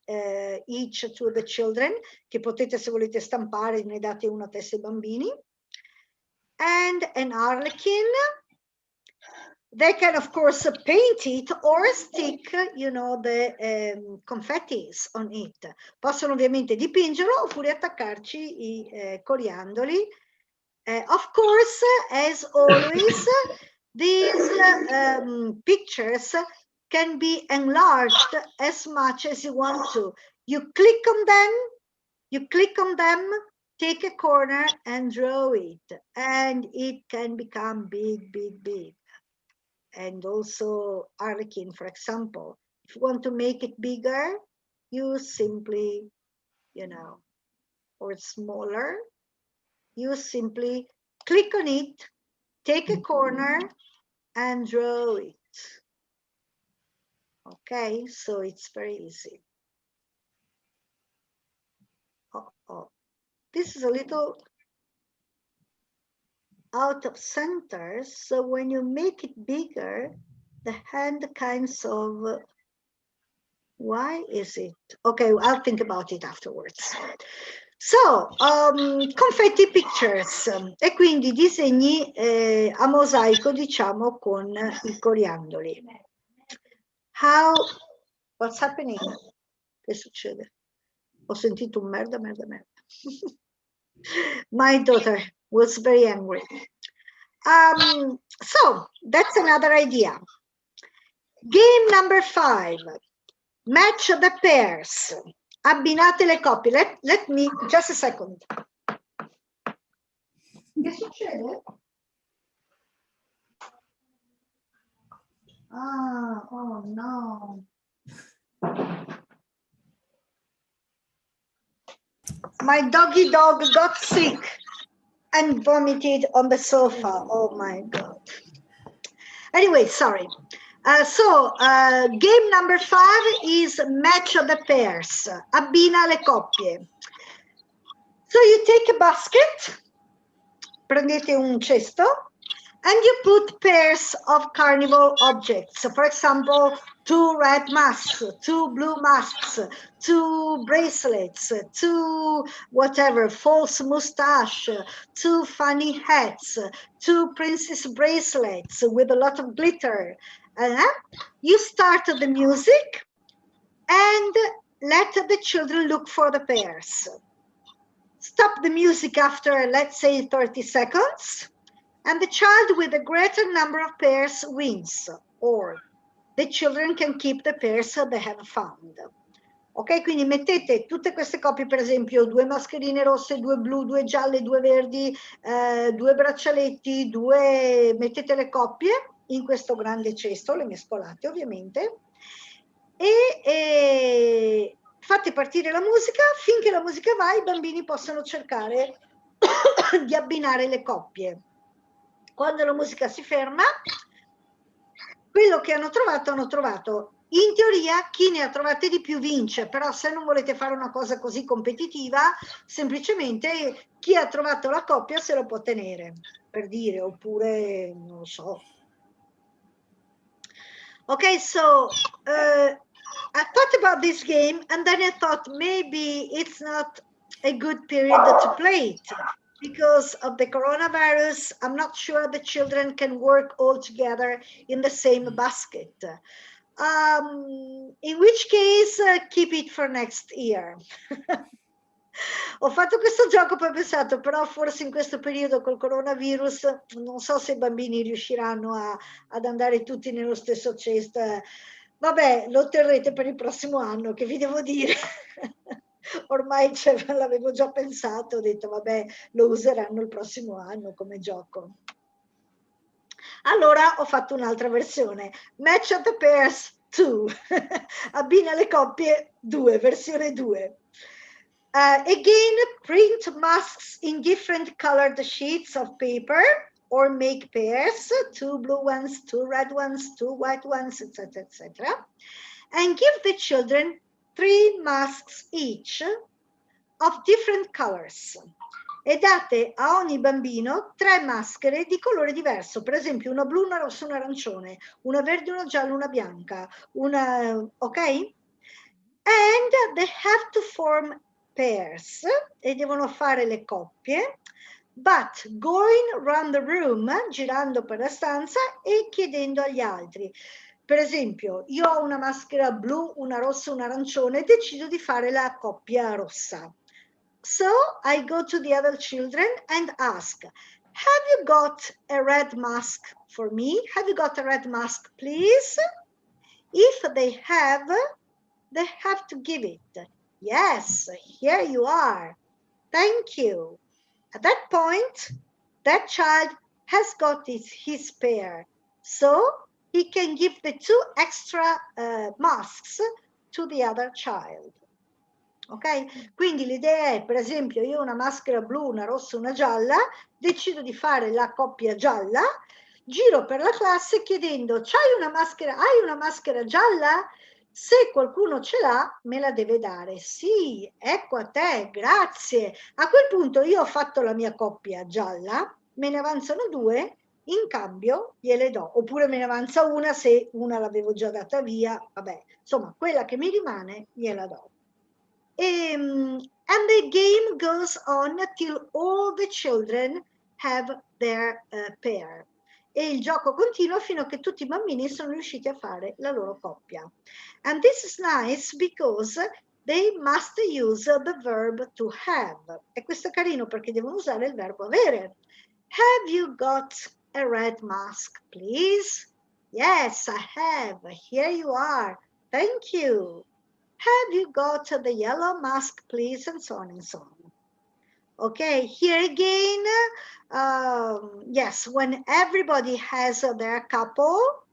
each to the children, che potete, se volete stampare, ne date una a testa ai bambini. And an harlequin. They can, of course, paint it or stick, the confettis on it. Possono ovviamente dipingerlo oppure attaccarci i coriandoli. Of course, as always, these pictures can be enlarged as much as you want to. You click on them, take a corner and draw it, and it can become big, big, big. And also harlequin, for example, if you want to make it bigger, you simply, or smaller, you simply click on it, take a corner and draw it. Okay, so it's very easy. This is a little out of center, so when you make it bigger, the hand kinds of, why is it? Okay, I'll think about it afterwards. So, confetti pictures, e quindi disegni a mosaico, diciamo, con i coriandoli. What's happening? Che succede? Ho sentito un merda. My daughter was very angry. So, that's another idea. Game number 5. Match the pairs. Abbinate le coppie. Let me, just a second. Che succede? Oh no. My doggy dog got sick and vomited on the sofa. Oh my God. Anyway, sorry. Game number 5 is match the pairs. Abbina le coppie. So you take a basket, prendete un cesto, and you put pairs of carnival objects. So for example, 2 red masks, 2 blue masks, 2 bracelets, 2 whatever, false mustache, 2 funny hats, 2 princess bracelets with a lot of glitter. You start the music and let the children look for the pairs. Stop the music after, let's say, 30 seconds, and the child with a greater number of pairs wins, or the children can keep the pairs they have found. Ok, quindi mettete tutte queste coppie, per esempio 2 mascherine rosse, 2 blu, 2 gialle, 2 verdi, 2 braccialetti, mettete le coppie in questo grande cesto, le mescolate ovviamente, e fate partire la musica. Finché la musica va, i bambini possono cercare di abbinare le coppie. Quando la musica si ferma, quello che hanno trovato. In teoria chi ne ha trovate di più vince, però se non volete fare una cosa così competitiva, semplicemente chi ha trovato la coppia se lo può tenere, per dire, oppure non lo so. Okay, so I thought about this game and then I thought maybe it's not a good period to play it because of the coronavirus. I'm not sure the children can work all together in the same basket. In which case, keep it for next year. Ho fatto questo gioco, poi ho pensato, però forse in questo periodo col coronavirus non so se i bambini riusciranno ad andare tutti nello stesso cesto. Vabbè, lo terrete per il prossimo anno, che vi devo dire? Ormai l'avevo già pensato, ho detto vabbè, lo useranno il prossimo anno come gioco. Allora ho fatto un'altra versione, Match the Pairs 2, abbina le coppie 2, versione 2. Again, print masks in different colored sheets of paper or make pairs, 2 blue ones, 2 red ones, 2 white ones, etc., etc. And give the children 3 masks each of different colors. E date a ogni bambino 3 maschere di colore diverso, per esempio una blu, una rossa, un arancione, una verde, una gialla, una bianca, ok? And they have to form pairs, e devono fare le coppie, but going around the room, girando per la stanza e chiedendo agli altri. Per esempio, io ho una maschera blu, una rossa, un arancione, e decido di fare la coppia rossa. So I go to the other children and ask, have you got a red mask for me? Have you got a red mask, please? If they have to give it. Yes, here you are. Thank you. At that point, that child has got his pair. So he can give the 2 extra masks to the other child. Ok? Quindi l'idea è, per esempio, io ho una maschera blu, una rossa, una gialla, decido di fare la coppia gialla, giro per la classe chiedendo, hai una maschera gialla? Se qualcuno ce l'ha, me la deve dare. Sì, ecco a te, grazie. A quel punto io ho fatto la mia coppia gialla, me ne avanzano 2, in cambio gliele do. Oppure me ne avanza una se una l'avevo già data via. Vabbè, insomma, quella che mi rimane gliela do. And the game goes on till all the children have their pair. E il gioco continua fino a che tutti i bambini sono riusciti a fare la loro coppia. And this is nice because they must use the verb to have. E questo è carino perché devono usare il verbo avere. Have you got a red mask, please? Yes, I have. Here you are. Thank you. Have you got the yellow mask, please? And so on and so on. Okay, here again, yes, when everybody has their couple,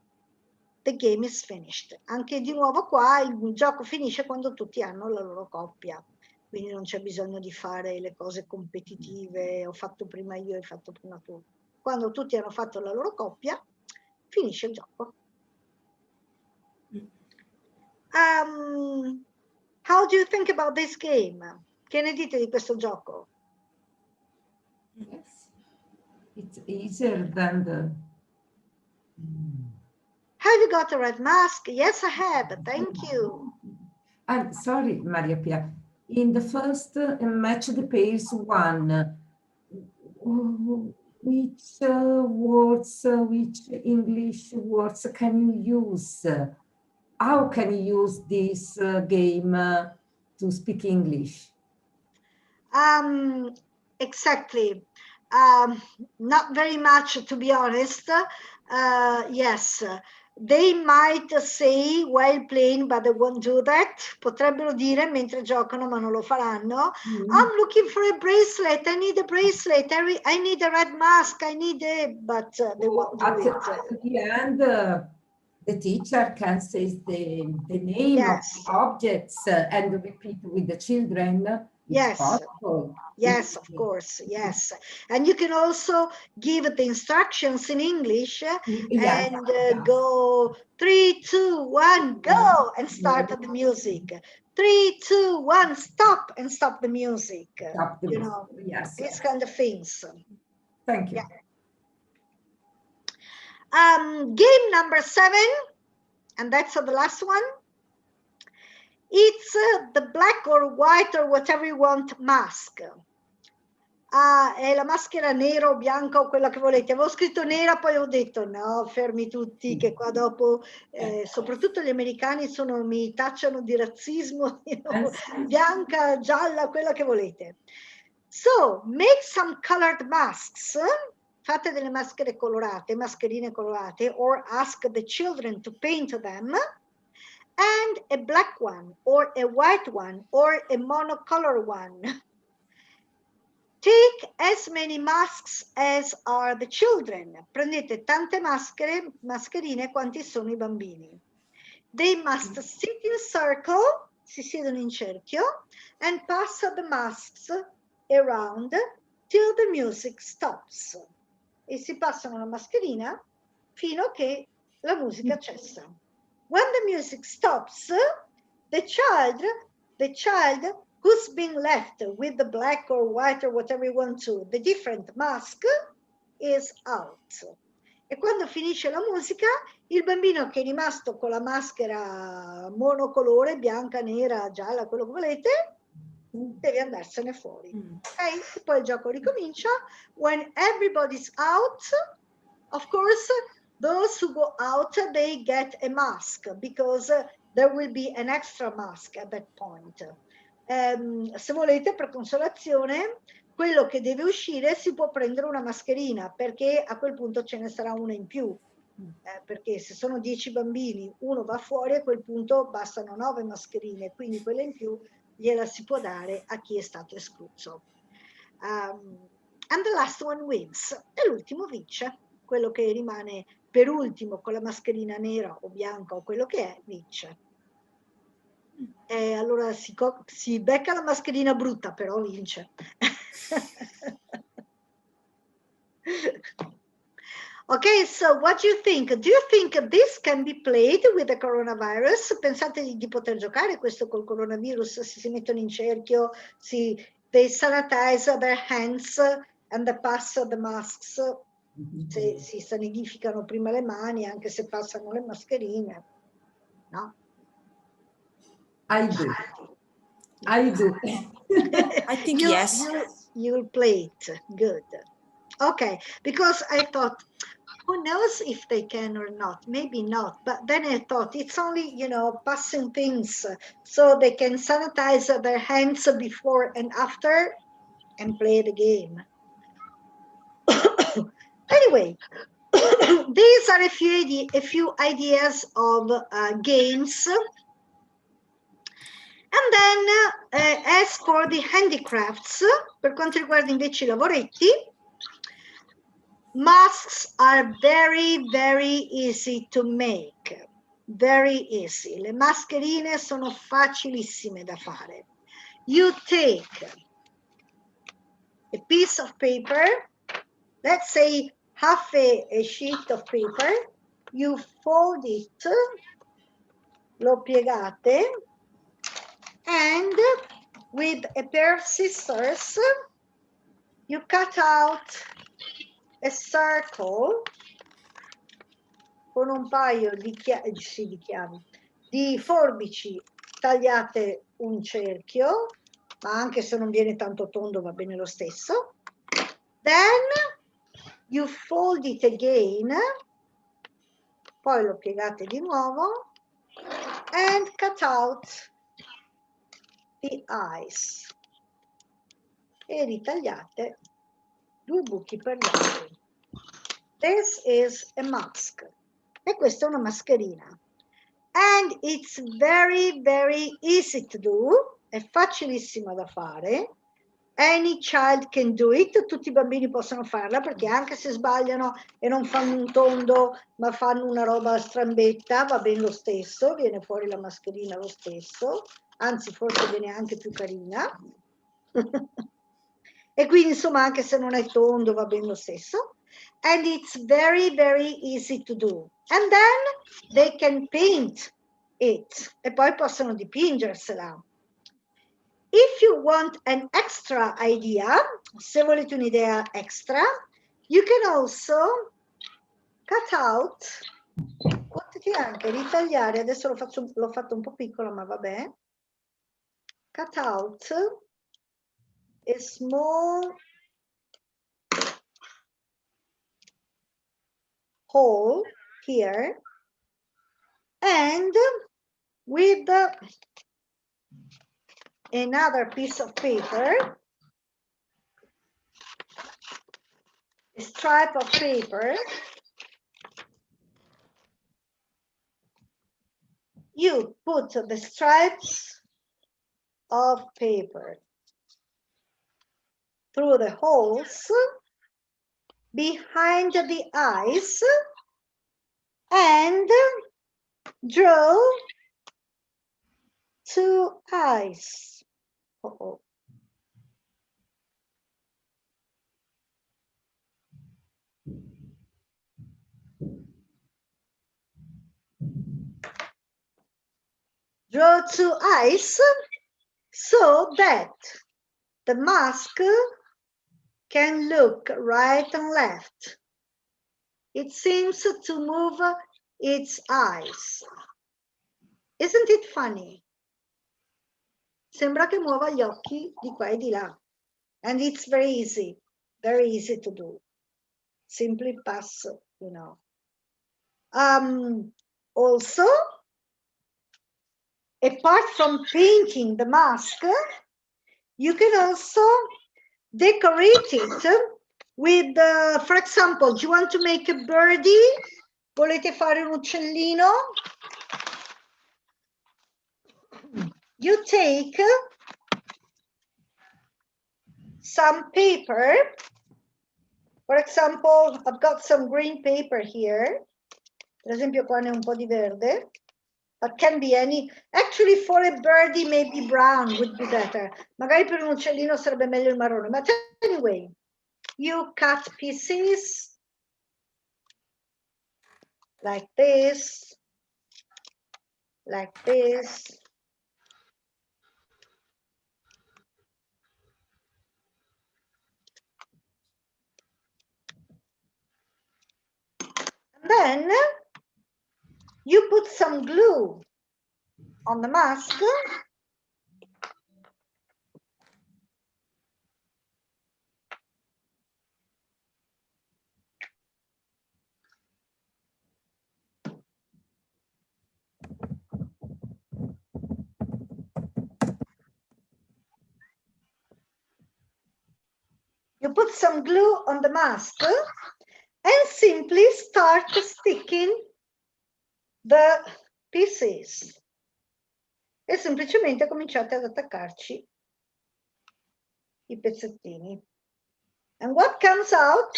the game is finished. Anche di nuovo qua il gioco finisce quando tutti hanno la loro coppia. Quindi non c'è bisogno di fare le cose competitive, ho fatto prima io, hai fatto prima tu. Quando tutti hanno fatto la loro coppia, finisce il gioco. How do you think about this game? Che ne dite di questo gioco?
Yes, it's easier than the...
Have you got a red mask? Yes, I have. Thank you.
I'm sorry, Maria Pia. In the first match the pairs 1, which words, which English words can you use? How can you use this game to speak English?
Exactly. Not very much, to be honest. Yes, they might say while playing, but they won't do that. Potrebbero dire mentre giocano, ma non lo faranno. I'm looking for a bracelet. I need a bracelet. I need a red mask. I need a... But they won't do it.
At the end, the teacher can say the name
Yes.
of the objects and repeat with the children.
Yes.
Possible.
Yes, of course, yes. And you can also give the instructions in English and go 3, 2, 1, go, and start the music. 3, 2, 1, stop, and stop the music.
Stop the music.
Know,
yes,
these kind of things.
Thank you.
Yeah. Game number 7, and that's the last one. It's the black or white or whatever you want mask. È la maschera nera o bianca o quella che volete. Avevo scritto nera, poi ho detto no, fermi tutti, che qua dopo, soprattutto gli americani mi tacciano di razzismo, bianca, gialla, quella che volete. So, make some colored masks. Fate delle maschere colorate, mascherine colorate, or ask the children to paint them. and a black one, or a white one, or a monocolor one. Take as many masks as are the children. Prendete tante mascherine quanti sono i bambini. They must sit in circle, si siedono in cerchio, and pass the masks around till the music stops. E si passano la mascherina fino a che la musica cessa. When the music stops, the child who's been left with the black or white or whatever you want to, the different mask, is out. E quando finisce la musica, il bambino che è rimasto con la maschera monocolore, bianca, nera, gialla, quello che volete, deve andarsene fuori. Ok? E poi il gioco ricomincia. When everybody's out, of course, those who go out, they get a mask, because there will be an extra mask at that point. Se volete, per consolazione, quello che deve uscire si può prendere una mascherina, perché a quel punto ce ne sarà una in più. Perché se sono 10 bambini, uno va fuori, a quel punto bastano 9 mascherine, quindi quella in più gliela si può dare a chi è stato escluso. And the last one wins. E l'ultimo vince. Quello che rimane per ultimo con la mascherina nera o bianca o quello che è, vince. Allora si becca la mascherina brutta, però vince. Okay, so what do you think? Do you think this can be played with the coronavirus? Pensate di poter giocare questo col coronavirus? Si mettono in cerchio, they sanitize their hands and they pass the masks. Si sanificano prima le mani, anche se passano le mascherine. No?
I do.
I think yes.
You'll play it. Good. Okay, because I thought, who knows if they can or not? Maybe not. But then I thought it's only, passing things, so they can sanitize their hands before and after and play the game. Anyway, these are a few ideas of games. And then, as for the handicrafts, per quanto riguarda invece i lavoretti, masks are very, very easy to make. Very easy. Le mascherine sono facilissime da fare. You take a piece of paper, let's say half a sheet of paper, you fold it, lo piegate, and with a pair of scissors, you cut out a circle con un paio di forbici, tagliate un cerchio, ma anche se non viene tanto tondo va bene lo stesso. Then you fold it again, poi lo piegate di nuovo, and cut out the eyes. E ritagliate 2 buchi per gli occhi. This is a mask. E questa è una mascherina. And it's very, very easy to do. È facilissima da fare. Any child can do it. Tutti i bambini possono farla, perché anche se sbagliano e non fanno un tondo, ma fanno una roba strambetta, va bene lo stesso, viene fuori la mascherina lo stesso, anzi forse viene anche più carina. E quindi insomma anche se non è tondo va bene lo stesso. And it's very, very easy to do. And then they can paint it. E poi possono dipingersela. If you want an extra idea, se volete un'idea extra, you can also cut out, potete anche ritagliare, adesso l'ho fatto un po' piccolo, ma vabbè, cut out a small hole here, and with another piece of paper, a stripe of paper, you put the stripes of paper through the holes behind the eyes and draw 2 eyes. Uh-oh. Draw 2 eyes so that the mask can look right and left. It seems to move its eyes. Isn't it funny? Sembra che muova gli occhi di qua e di là. And it's very easy to do. Simply pass, you know. Also, apart from painting the mask, you can also decorate it with, for example, do you want to make a birdie? Volete fare un uccellino? You take some paper. For example, I've got some green paper here. Per esempio qua ne ho un po' di verde. But can be any. Actually, for a birdie, maybe brown would be better. Magari per un uccellino sarebbe meglio il marrone. But anyway, you cut pieces like this, like this. And then you put some glue on the mask. You put some glue on the mask and simply start sticking the pieces. E semplicemente cominciate ad attaccarci I pezzettini. And what comes out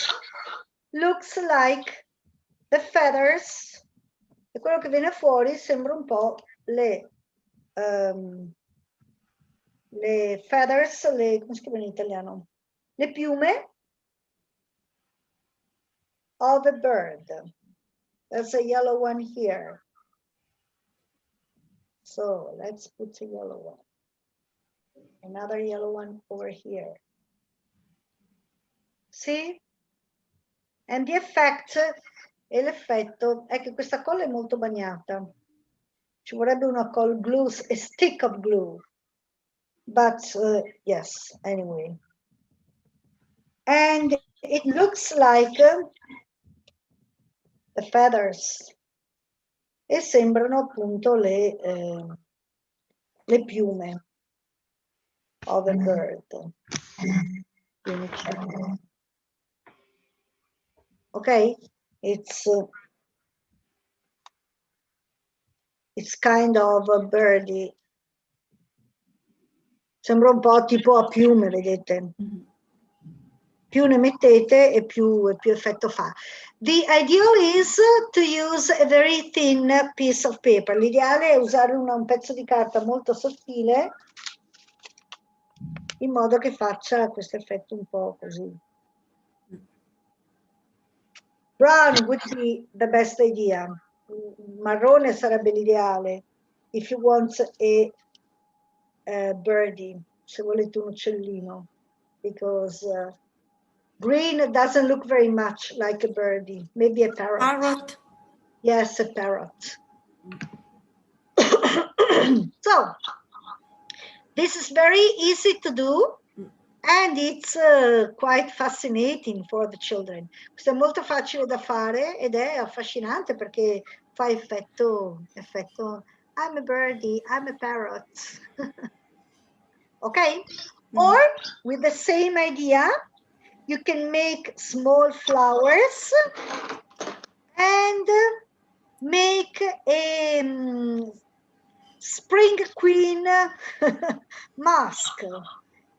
looks like the feathers. E quello che viene fuori sembra un po' le feathers, come si chiama in italiano? Le piume of a bird. There's a yellow one here. So let's put a yellow one. Another yellow one over here. See? And the effect, e l'effetto è che questa colla è molto bagnata. Ci vorrebbe una colla glue, a stick of glue. But yes, anyway. And it looks like the feathers. E sembrano appunto le piume of a bird. Okay, it's kind of a birdie. Sembra un po' tipo a piume, vedete? Più ne mettete e più effetto fa. The ideal is to use a very thin piece of paper. L'ideale è usare un pezzo di carta molto sottile in modo che faccia questo effetto un po' così. Brown would be the best idea. Marrone sarebbe l'ideale. If you want a birdie, se volete un uccellino, because green doesn't look very much like a birdie. Maybe a parrot.
Parrot.
Yes, a parrot. So, this is very easy to do and it's quite fascinating for the children. Questo è molto facile da fare ed è affascinante perché fa effetto I'm a birdie, I'm a parrot. Okay? Or with the same idea, you can make small flowers and make a spring queen mask,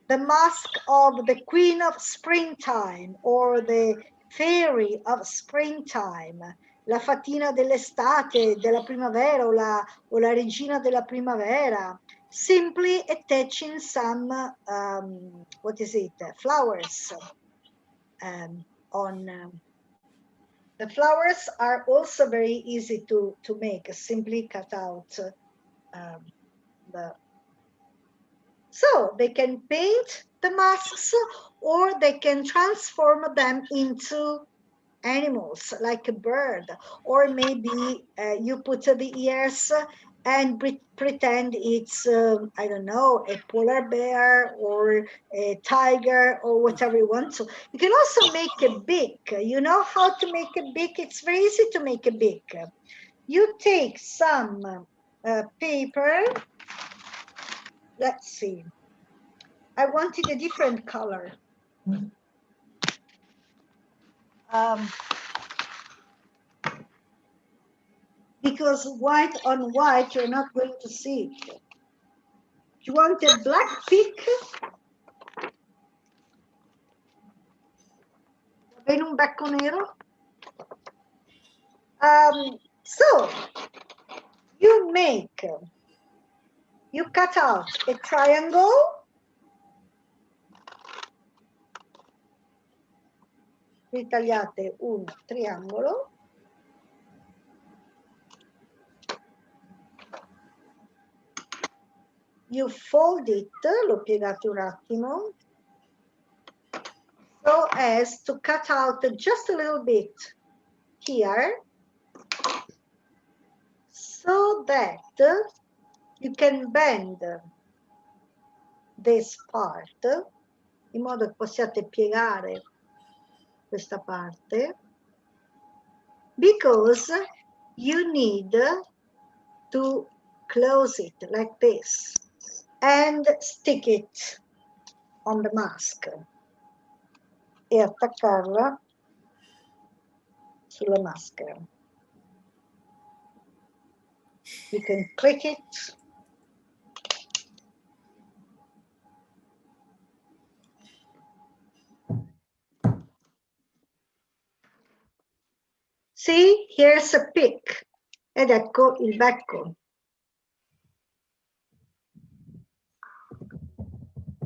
the mask of the queen of springtime or the fairy of springtime, la fatina dell'estate, della primavera o la regina della primavera, simply attaching some, what is it, flowers on. The flowers are also very easy to make, simply cut out so they can paint the masks or they can transform them into animals like a bird, or maybe you put the ears and pretend it's I don't know, a polar bear or a tiger or whatever you want to. You can also make a beak. You know how to make a beak? It's very easy to make a beak. You take some paper. Let's see. I wanted a different color. Because white on white, you're not going to see it. You want a black peak? In un becco nero? So, you cut out a triangle. Ritagliate un triangolo. You fold it, l'ho piegato un attimo, so as to cut out just a little bit here, so that you can bend this part, in modo che possiate piegare questa parte, because you need to close it like this and stick it on the mask e attaccarla sulla maschera. You can click it. See, here's a pick. Ed ecco il becco.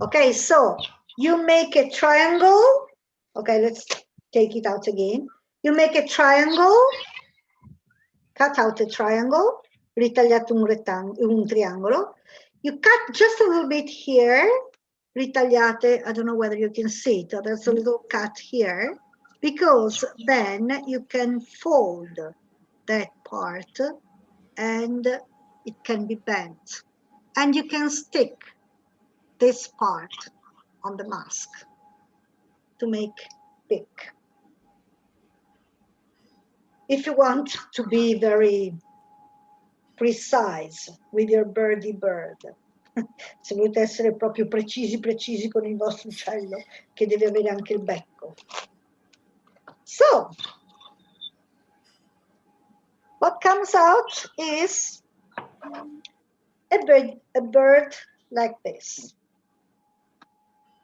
Okay, so you make a triangle. Okay, let's take it out again. You make a triangle, cut out a triangle, ritagliate un triangolo. You cut just a little bit here, ritagliate, I don't know whether you can see it, there's a little cut here, because then you can fold that part and it can be bent. And you can stick this part on the mask to make big. If you want to be very precise with your birdie bird, se volete essere proprio precisi con il vostro uccello, che deve avere anche il becco. So, what comes out is a bird like this,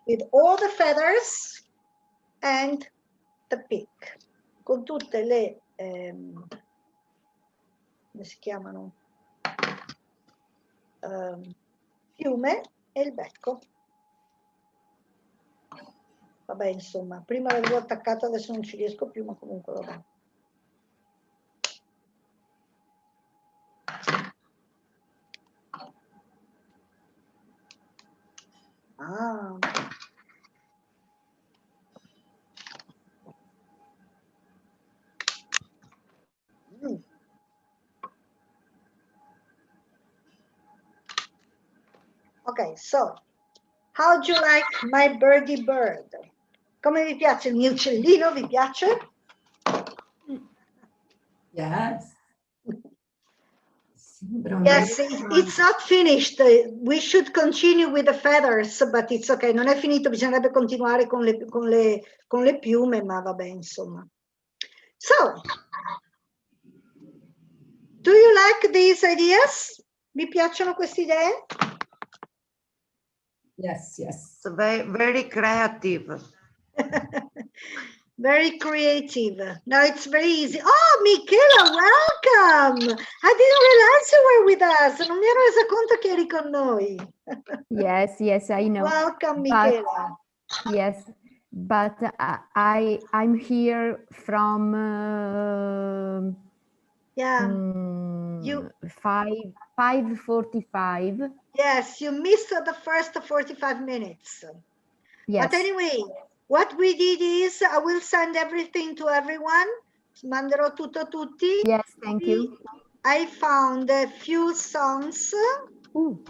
with all the feathers and the beak, con tutte le, come si chiamano, piume e il becco. Vabbè, insomma, prima l'avevo attaccato, adesso non ci riesco più, ma comunque vabbè. Ah. Okay, so how do you like my birdie bird? Come vi piace il mio uccellino? Vi piace?
Yes.
Yes, it's not finished. We should continue with the feathers, but it's okay. Non è finito, bisognerebbe continuare con le piume, ma vabbè, insomma. So, do you like these ideas? Mi piacciono queste idee?
Yes, yes.
It's very creative.
Very creative. No, it's very easy. Oh, Michela, welcome. I didn't realize you were with us. Non mi ero resa conto che eri con noi.
Yes, yes, I know.
Welcome,
But-
Michela.
Yes, but I'm here from
Yeah.
mm,
You-
5:45.
Yes, you missed the first 45 minutes.
Yes.
But anyway, what we did is I will send everything to everyone. Manderò tutto a tutti.
Yes, thank you.
I found a few songs.
Ooh.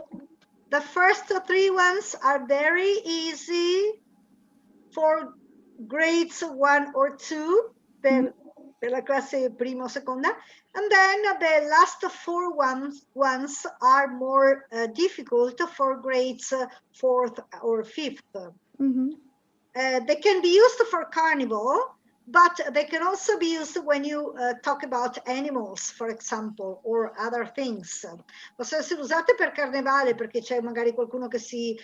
The first three ones are very easy for grades 1 or 2 per la classe prima o seconda. And then the last four ones are more difficult for grades 4th or 5th.
Mhm.
They can be used for Carnival, but they can also be used when you talk about animals, for example, or other things. Possono essere usate per Carnevale perché c'è magari qualcuno che si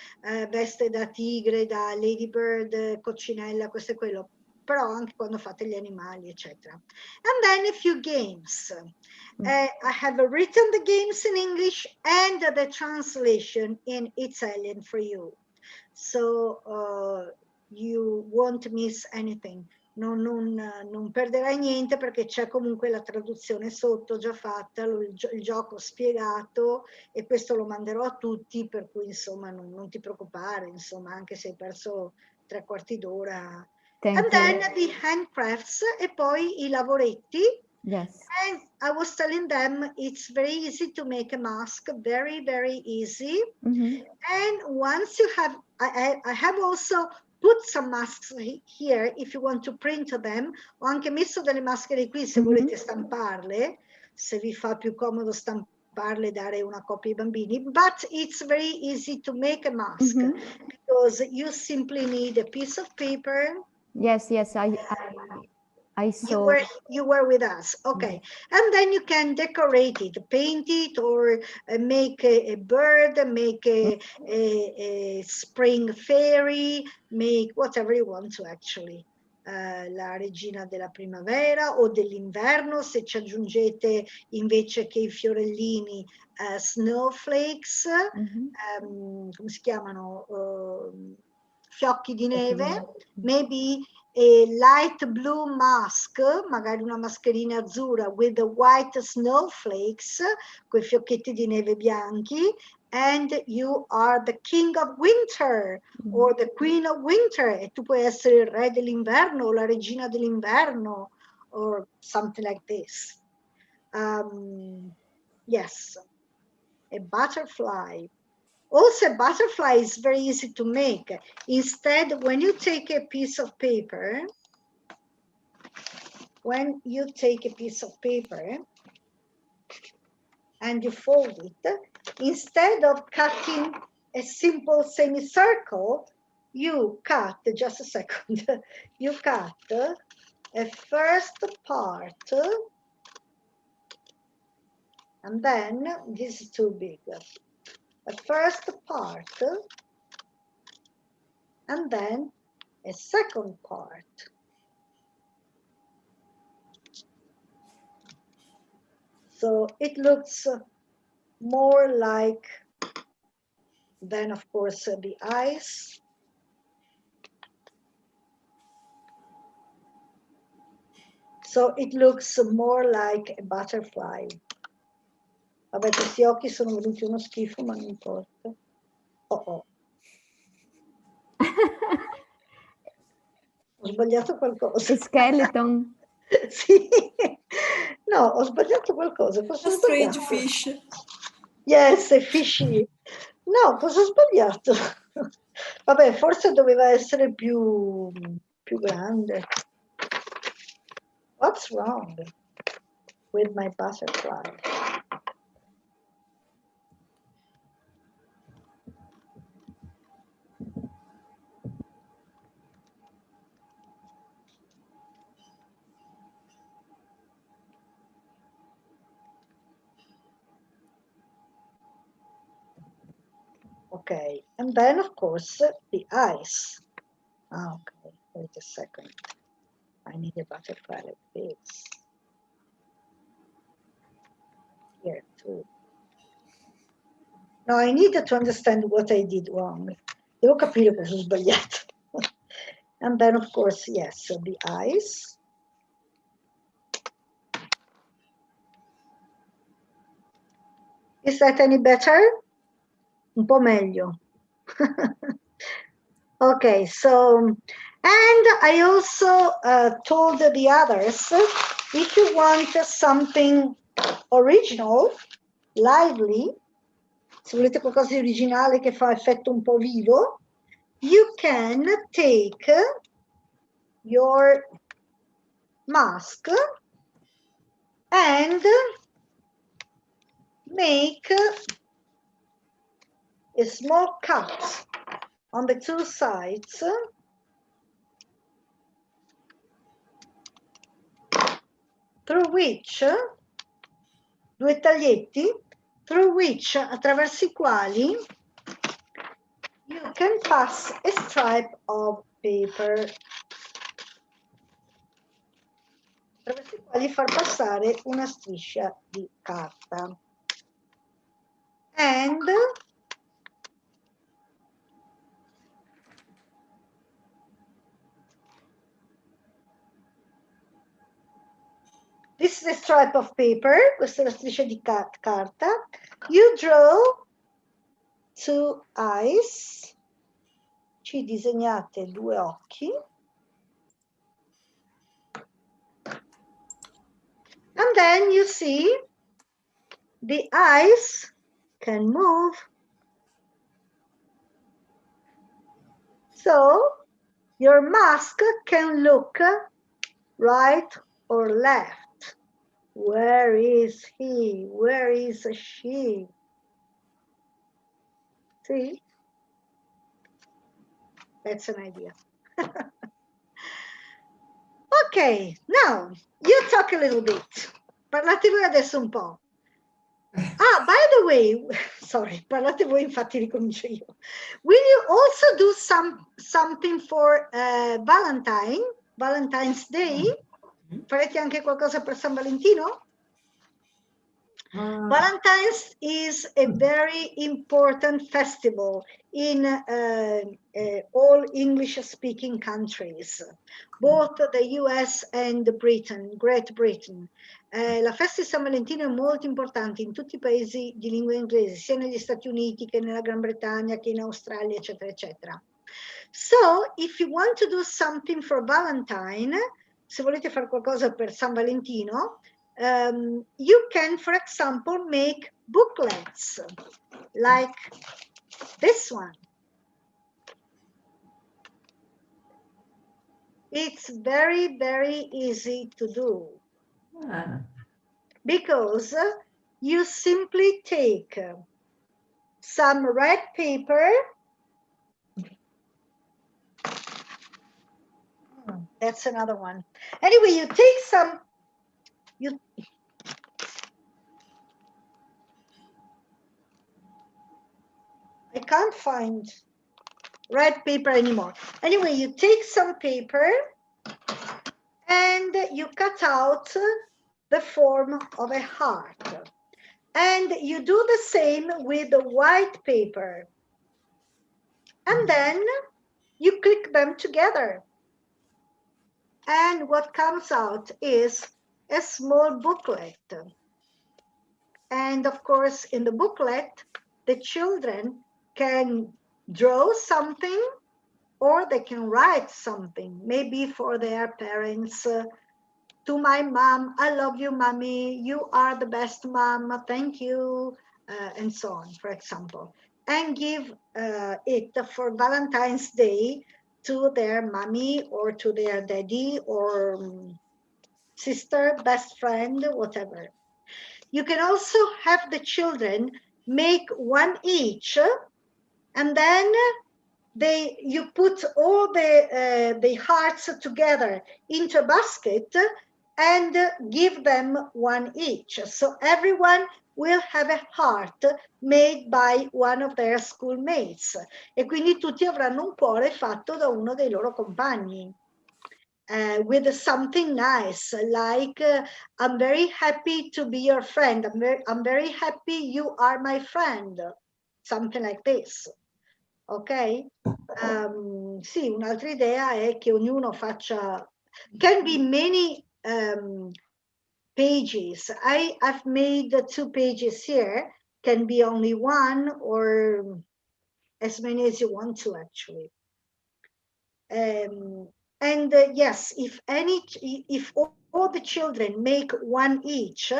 veste da tigre, da ladybird, coccinella, questo e quello, però anche quando fate gli animali, eccetera. And then a few games. I have written the games in English and the translation in Italian for you. So you won't miss anything. Non perderai niente perché c'è comunque la traduzione sotto già fatta, il gioco spiegato, e questo lo manderò a tutti, per cui insomma non ti preoccupare, insomma, anche se hai perso 3/4 d'ora.
Thank
And
you.
then the handcrafts e poi i lavoretti.
Yes.
And I was telling them it's very easy to make a mask, very, very easy.
Mhm.
And once you have, I have also put some masks here if you want to print them. Ho anche messo delle maschere qui se volete stamparle, se vi fa più comodo stamparle e dare una copia ai bambini. But it's very easy to make a mask because you simply need a piece of paper.
Yes, yes, I saw.
You were with us, okay. And then you can decorate it, paint it, or make a bird, make a spring fairy, make whatever you want to actually. La regina della primavera o dell'inverno, se ci aggiungete invece che i fiorellini snowflakes, come si chiamano? Fiocchi di neve, maybe a light blue mask, magari una mascherina azzurra with the white snowflakes, quei fiocchetti di neve bianchi, and you are the king of winter or the queen of winter, e tu puoi essere il re dell'inverno o la regina dell'inverno or something like this. Yes, a butterfly. Also, a butterfly is very easy to make. Instead, when you take a piece of paper, and you fold it, instead of cutting a simple semicircle, you cut, just a second, you cut a first part, and then, this is too big, a first part, and then a second part. So it looks more like, then of course, the eyes. So it looks more like a butterfly. Vabbè, questi occhi sono venuti uno schifo, ma non importa. Oh. Ho sbagliato qualcosa.
A skeleton.
Sì. No, ho sbagliato qualcosa. Cosa
A
ho
strange
sbagliato?
fish.
Yes, a fishy. No, cosa ho sbagliato? Vabbè, forse doveva essere più grande. What's wrong with my butterfly? Okay, and then of course the eyes. Okay, wait a second. I need a butterfly like this. Here too. No, I need to understand what I did wrong. Devo capire cosa ho sbagliato. And then of course, yes, the eyes. Is that any better? Un po' meglio. Okay, so, and I also told the others, if you want something original, lively, se volete qualcosa di originale che fa effetto un po' vivo, you can take your mask and make a small cut on the two sides through which, due taglietti, through which, attraverso I quali you can pass a stripe of paper, attraverso I quali far passare una striscia di carta. And this is a stripe of paper, questa è la striscia di carta. You draw two eyes, ci disegnate due occhi. And then you see the eyes can move. So your mask can look right or left. Where is he? Where is she? See? That's an idea. Okay, now you talk a little bit. Parlate voi adesso un po'. Ah, by the way, sorry, parlate voi, infatti ricomincio io. Will you also do something for Valentine's Day? Farete anche qualcosa per San Valentino? Valentine's is a very important festival in all English-speaking countries, both the US and Great Britain. La festa di San Valentino è molto importante in tutti i paesi di lingua inglese, sia negli Stati Uniti che nella Gran Bretagna, che in Australia, eccetera, eccetera. So, if you want to do something for Valentine, se volete fare qualcosa per San Valentino, you can, for example, make booklets like this one. It's very, very easy to do because you simply take some red paper. That's another one. Anyway, you take some, I can't find red paper anymore. Anyway, you take some paper and you cut out the form of a heart. And you do the same with the white paper. And then you click them together. And what comes out is a small booklet. And of course, in the booklet, the children can draw something or they can write something, maybe for their parents. To my mom, I love you, mommy. You are the best mom. Thank you. And so on, for example. And give it for Valentine's Day to their mommy or to their daddy or sister, best friend, whatever. You can also have the children make one each, and then you put all the hearts together into a basket and give them one each. So everyone will have a heart made by one of their schoolmates. E quindi tutti avranno un cuore fatto da uno dei loro compagni. With something nice, like I'm very happy to be your friend. I'm very happy you are my friend. Something like this. Ok? Sì, un'altra idea è che ognuno faccia. Can be many pages. I've made 2 pages here. Can be only 1 or as many as you want to, actually. And yes, if all the children make 1 each,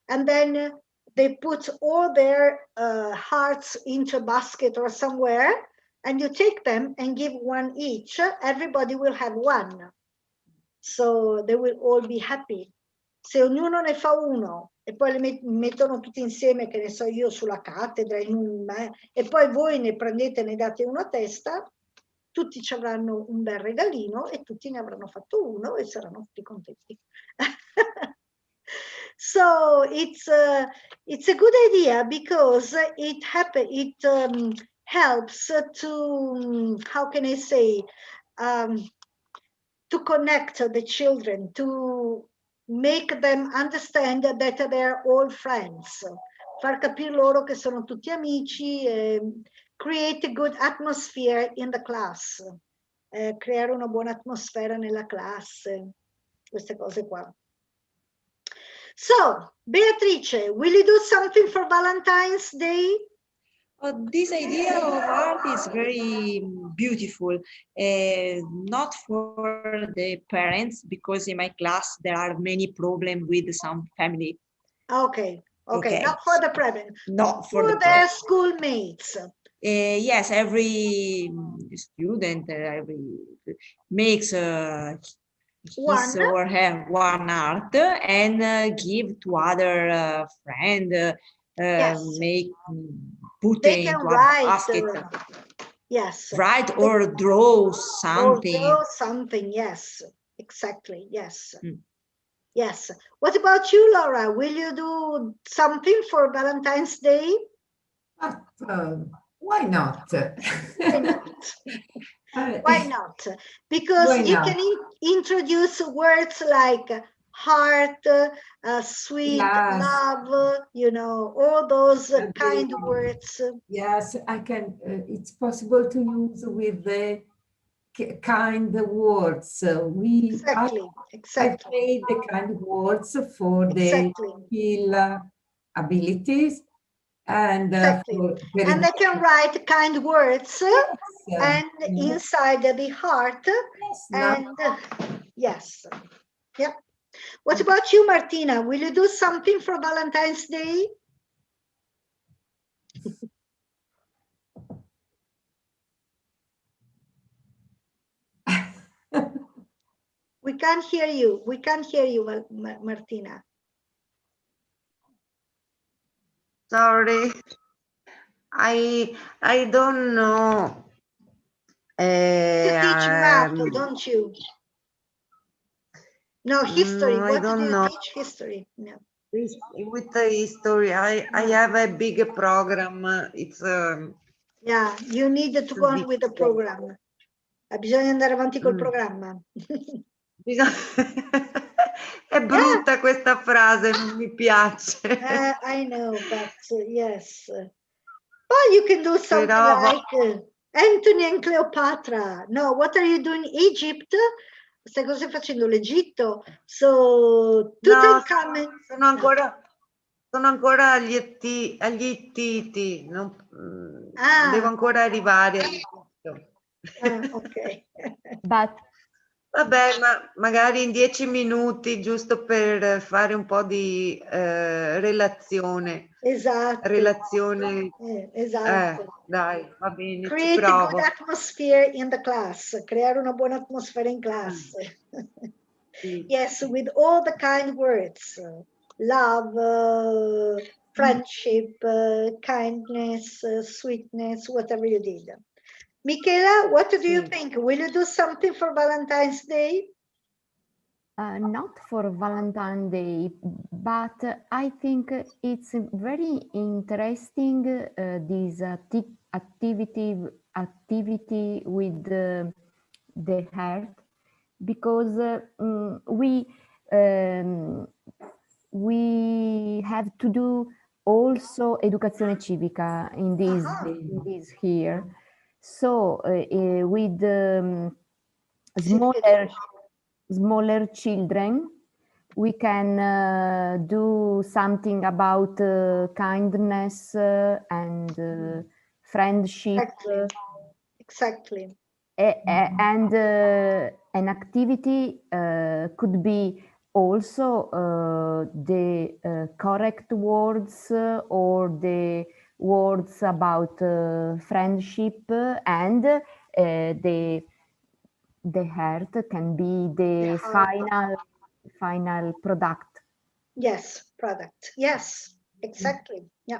and then they put all their hearts into a basket or somewhere, and you take them and give 1 each, everybody will have 1. So they will all be happy. Se ognuno ne fa uno e poi li mettono tutti insieme, che ne so io, sulla cattedra, e poi voi ne prendete e ne date uno a testa, tutti ci avranno un bel regalino e tutti ne avranno fatto uno e saranno tutti contenti. So it's a good idea because it helps to, how can I say, to connect the children, to make them understand that they're all friends, far capire loro che sono tutti amici, create a good atmosphere in the class, creare una buona atmosfera nella classe, queste cose qua. So, Beatrice, will you do something for Valentine's Day?
This idea of art is very beautiful, not for the parents, because in my class there are many problems with some family.
Okay, not for the parents,
not for
their schoolmates.
Yes, every student makes his or her 1 art and give to other friend,
Yes.
put
They
into
can
a
write,
basket.
Yes.
Write or draw something.
Or draw something, yes, exactly, yes. Yes. What about you, Laura? Will you do something for Valentine's Day?
Why not?
Why not? Why not? Because
Why
you
not?
can introduce words like heart, sweet,
Yes.
love, you know, all those kind words.
Yes, I can. It's possible to use with the kind words.
Exactly.
I made the kind words for the skill abilities, and
and they can write kind words, and inside the heart, and yes, yeah. What about you, Martina? Will you do something for Valentine's Day? We can't hear you. We can't hear you, Martina.
Sorry, I don't know.
You teach math, don't you? No, history.
I
What
don't
do you
know.
teach? History. No.
With the history, I have a big program. It's
yeah, you need to go on with the program. Bisogna andare avanti col programma.
È brutta questa frase, non mi piace.
I know, but yes. Well, you can do something like Anthony and Cleopatra. No, what are you doing in Egypt? Stai cosa facendo l'Egitto? So, Tutankhamen.
Sono ancora agli Ittiti. Devo ancora arrivare all'Egitto.
Ok.
Vabbè, ma magari in 10 minuti, giusto per fare un po' di relazione.
Esatto. Esatto.
Dai, va bene,
Create
ci provo.
a good atmosphere in the class. Creare una buona atmosfera in classe. Yes, with all the kind words. Love, friendship, kindness, sweetness, whatever you did. Michela, what do you think? Will you do something for Valentine's Day?
Not for Valentine's Day, but I think it's very interesting this activity with the heart, because we have to do also educazione civica in this here. So with smaller children, we can do something about kindness and friendship.
Exactly.
And an activity could be also the correct words or the words about friendship, and the heart can be the final product.
Yes, product. Yes, exactly. Yeah.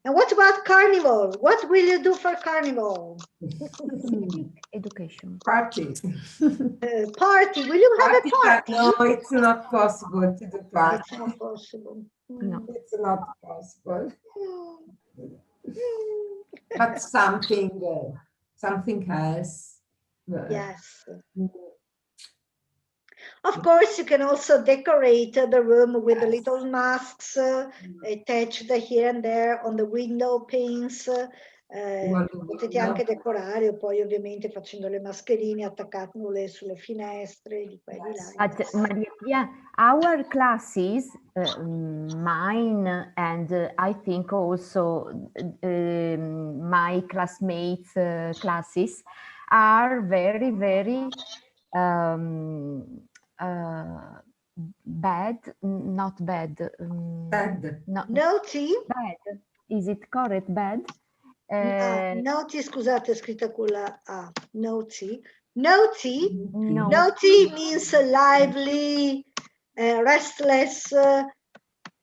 And what about Carnival? What will you do for Carnival?
Education.
Parties.
Party. Will you have a party?
No, it's not possible to do party.
It's not possible.
No.
It's not possible. But something else.
Yes. Of course, you can also decorate the room with the little masks attached here and there on the window panes. Potete anche decorare, poi ovviamente facendo le mascherine, attaccandole sulle finestre di qua e di là.
But Maria Pia, our classes, mine and I think also my classmates' classes are very, very bad, not bad.
Bad.
Naughty?
Bad. Is it correct? Bad?
Naughty, scusate, è scritta con la A. Naughty. Naughty?
No.
Naughty means lively, restless.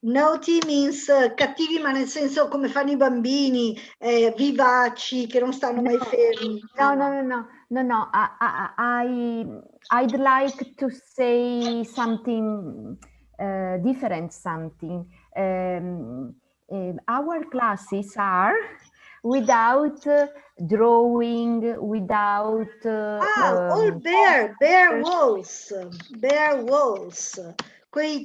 Naughty means cattivi, ma nel senso come fanno i bambini, vivaci, che non stanno mai fermi.
No. I'd like to say something different. Our classes are without drawing, without
all bare walls, coi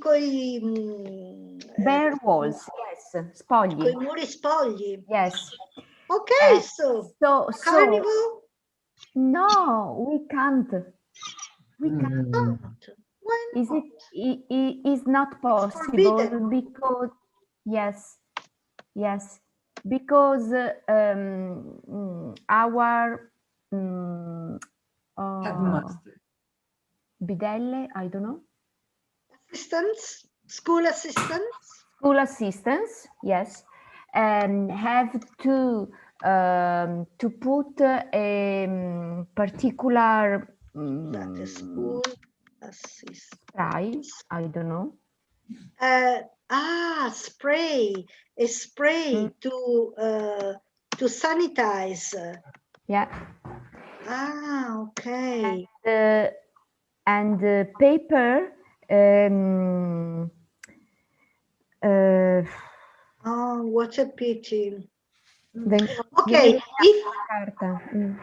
bare walls, yes, spogli.
Coi muri spogli.
Yes.
Okay, so Carnival?
No, we can't. We can't.
Why not?
Is not possible because yes, because our bidelle, I don't know.
School assistants,
yes, have to put a particular
school assistant.
Spray, I don't know.
Spray to sanitize.
Yeah.
Okay.
And paper.
Oh, what a pity.
Okay.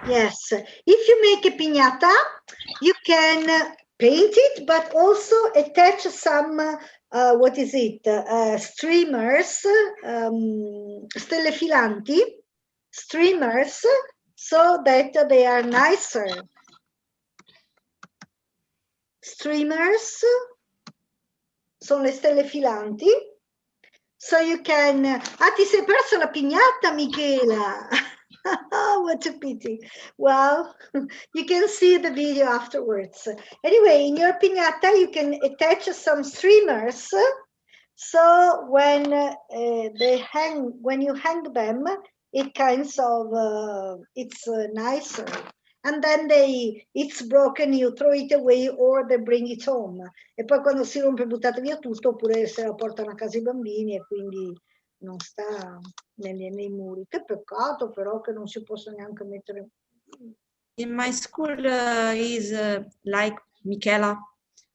Yes, if you make a piñata, you can paint it, but also attach some, streamers, stelle filanti, streamers, so that they are nicer. Streamers sono le stelle filanti. So you can... ti sei persa la piñata, Michela. What a pity. Well, you can see the video afterwards. Anyway, in your piñata, you can attach some streamers. So when you hang them, it kinds of, it's nicer. And then it's broken, you throw it away or they bring it home. E poi quando si rompe buttate via tutto, oppure se la portano a casa i bambini e quindi non sta nei muri. Che peccato però che non si possa neanche mettere...
In my school is like Michela.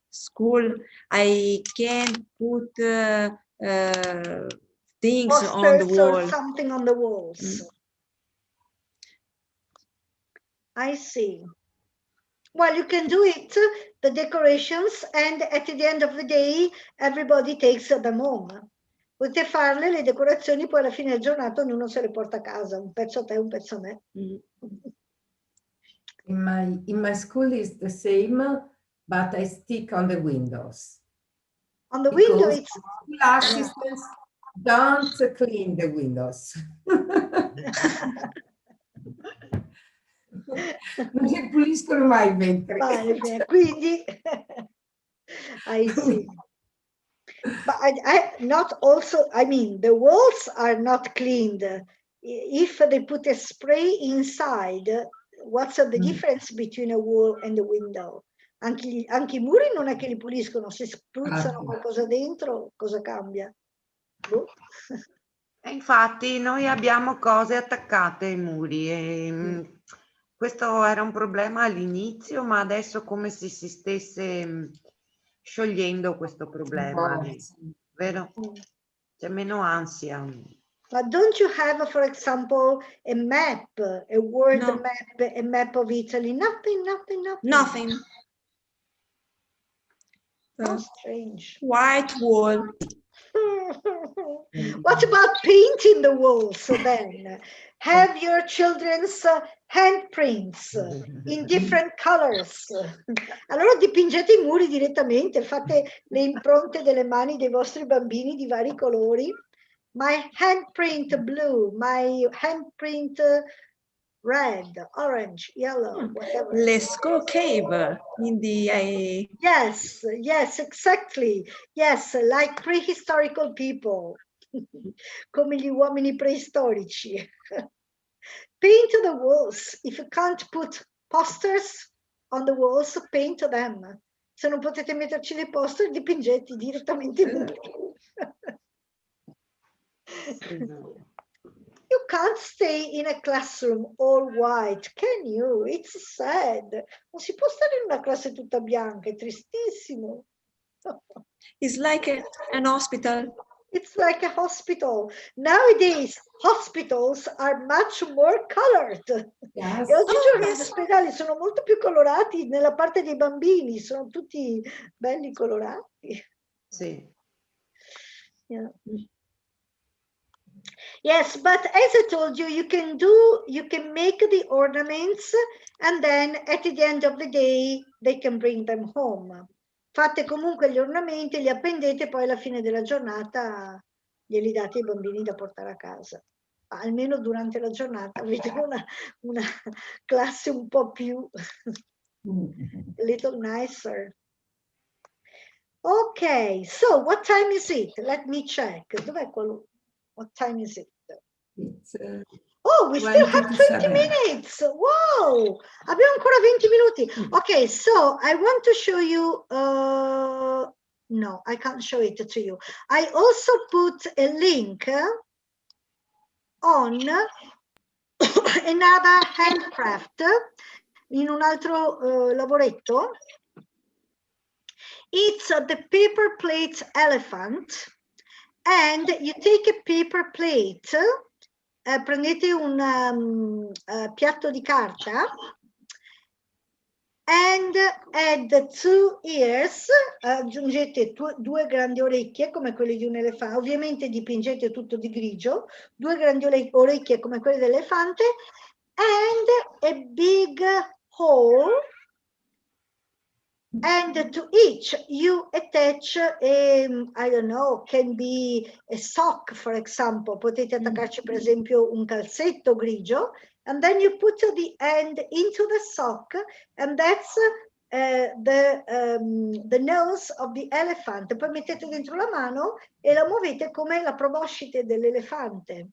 school, I can put things on the
Posters or
wall.
something on the walls. I see. Well, you can do it, the decorations, and at the end of the day, everybody takes them home. Potete farle le decorazioni, poi alla fine della giornata ognuno se le porta a casa, un pezzo a te, un pezzo a me.
In my school is the same, but I stick on the windows.
On the window,
Because
it's
school assistants don't clean the windows. Non si puliscono mai i vetri.
Vale, quindi I see. But I not also, I mean, the walls are not cleaned. If they put a spray inside, what's the difference between a wall and a window? Anche I muri non è che li puliscono, se spruzzano qualcosa dentro, cosa cambia? Boh.
E infatti noi abbiamo cose attaccate ai muri e questo era un problema all'inizio, ma adesso come se si stesse sciogliendo questo problema, vero? C'è meno ansia.
But don't you have, for example, a map, a word map, a map of Italy? Nothing.
Nothing.
How strange.
White wall.
What about painting the walls then? Have your children's handprints in different colors. Allora dipingete I muri direttamente, fate le impronte delle mani dei vostri bambini di vari colori. My handprint blue, my handprint red, orange, yellow, whatever.
Let's go cave in the
Yes, exactly. Yes, like prehistorical people. Come gli uomini preistorici. Paint the walls. If you can't put posters on the walls, paint them. Se non potete metterci dei poster, dipingete direttamente I muri. You can't stay in a classroom all white, can you? It's sad. Non si può stare in una classe tutta bianca, è tristissimo.
It's like an hospital.
It's like a hospital. Nowadays, hospitals are much more colored.
Yes.
E oggigiorno gli ospedali sono molto più colorati, nella parte dei bambini sono tutti belli colorati.
Sì.
Yeah. Yes, but as I told you, you can make the ornaments and then at the end of the day, they can bring them home. Fate comunque gli ornamenti, li appendete, poi alla fine della giornata glieli date ai bambini da portare a casa. Almeno durante la giornata avete una classe un po' più a little nicer. Okay, so what time is it? Let me check. Dov'è quello? What time is it?
It's,
oh, we still have 20 minutes. Wow, abbiamo ancora 20 minuti. Okay, so I want to show you, no, I can't show it to you. I also put a link on another handcraft, in un altro lavoretto. It's the paper plate elephant, and you take a paper plate, prendete un piatto di carta, and add 2 ears, aggiungete due grandi orecchie come quelle di un elefante, ovviamente dipingete tutto di grigio, 2 grandi orecchie come quelle dell'elefante, and a big hole. And to each you attach I don't know, can be a sock, for example. Potete attaccarci per esempio un calzetto grigio, and then you put the end into the sock, and that's the nose of the elephant. Poi mettete dentro la mano e la muovete come la proboscite dell'elefante.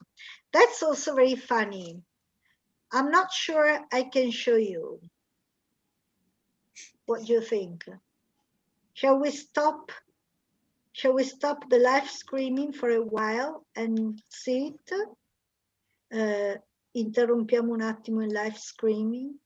That's also very funny. I'm not sure I can show you. What do you think? Shall we stop the live streaming for a while and see it? Interrompiamo un attimo il live streaming.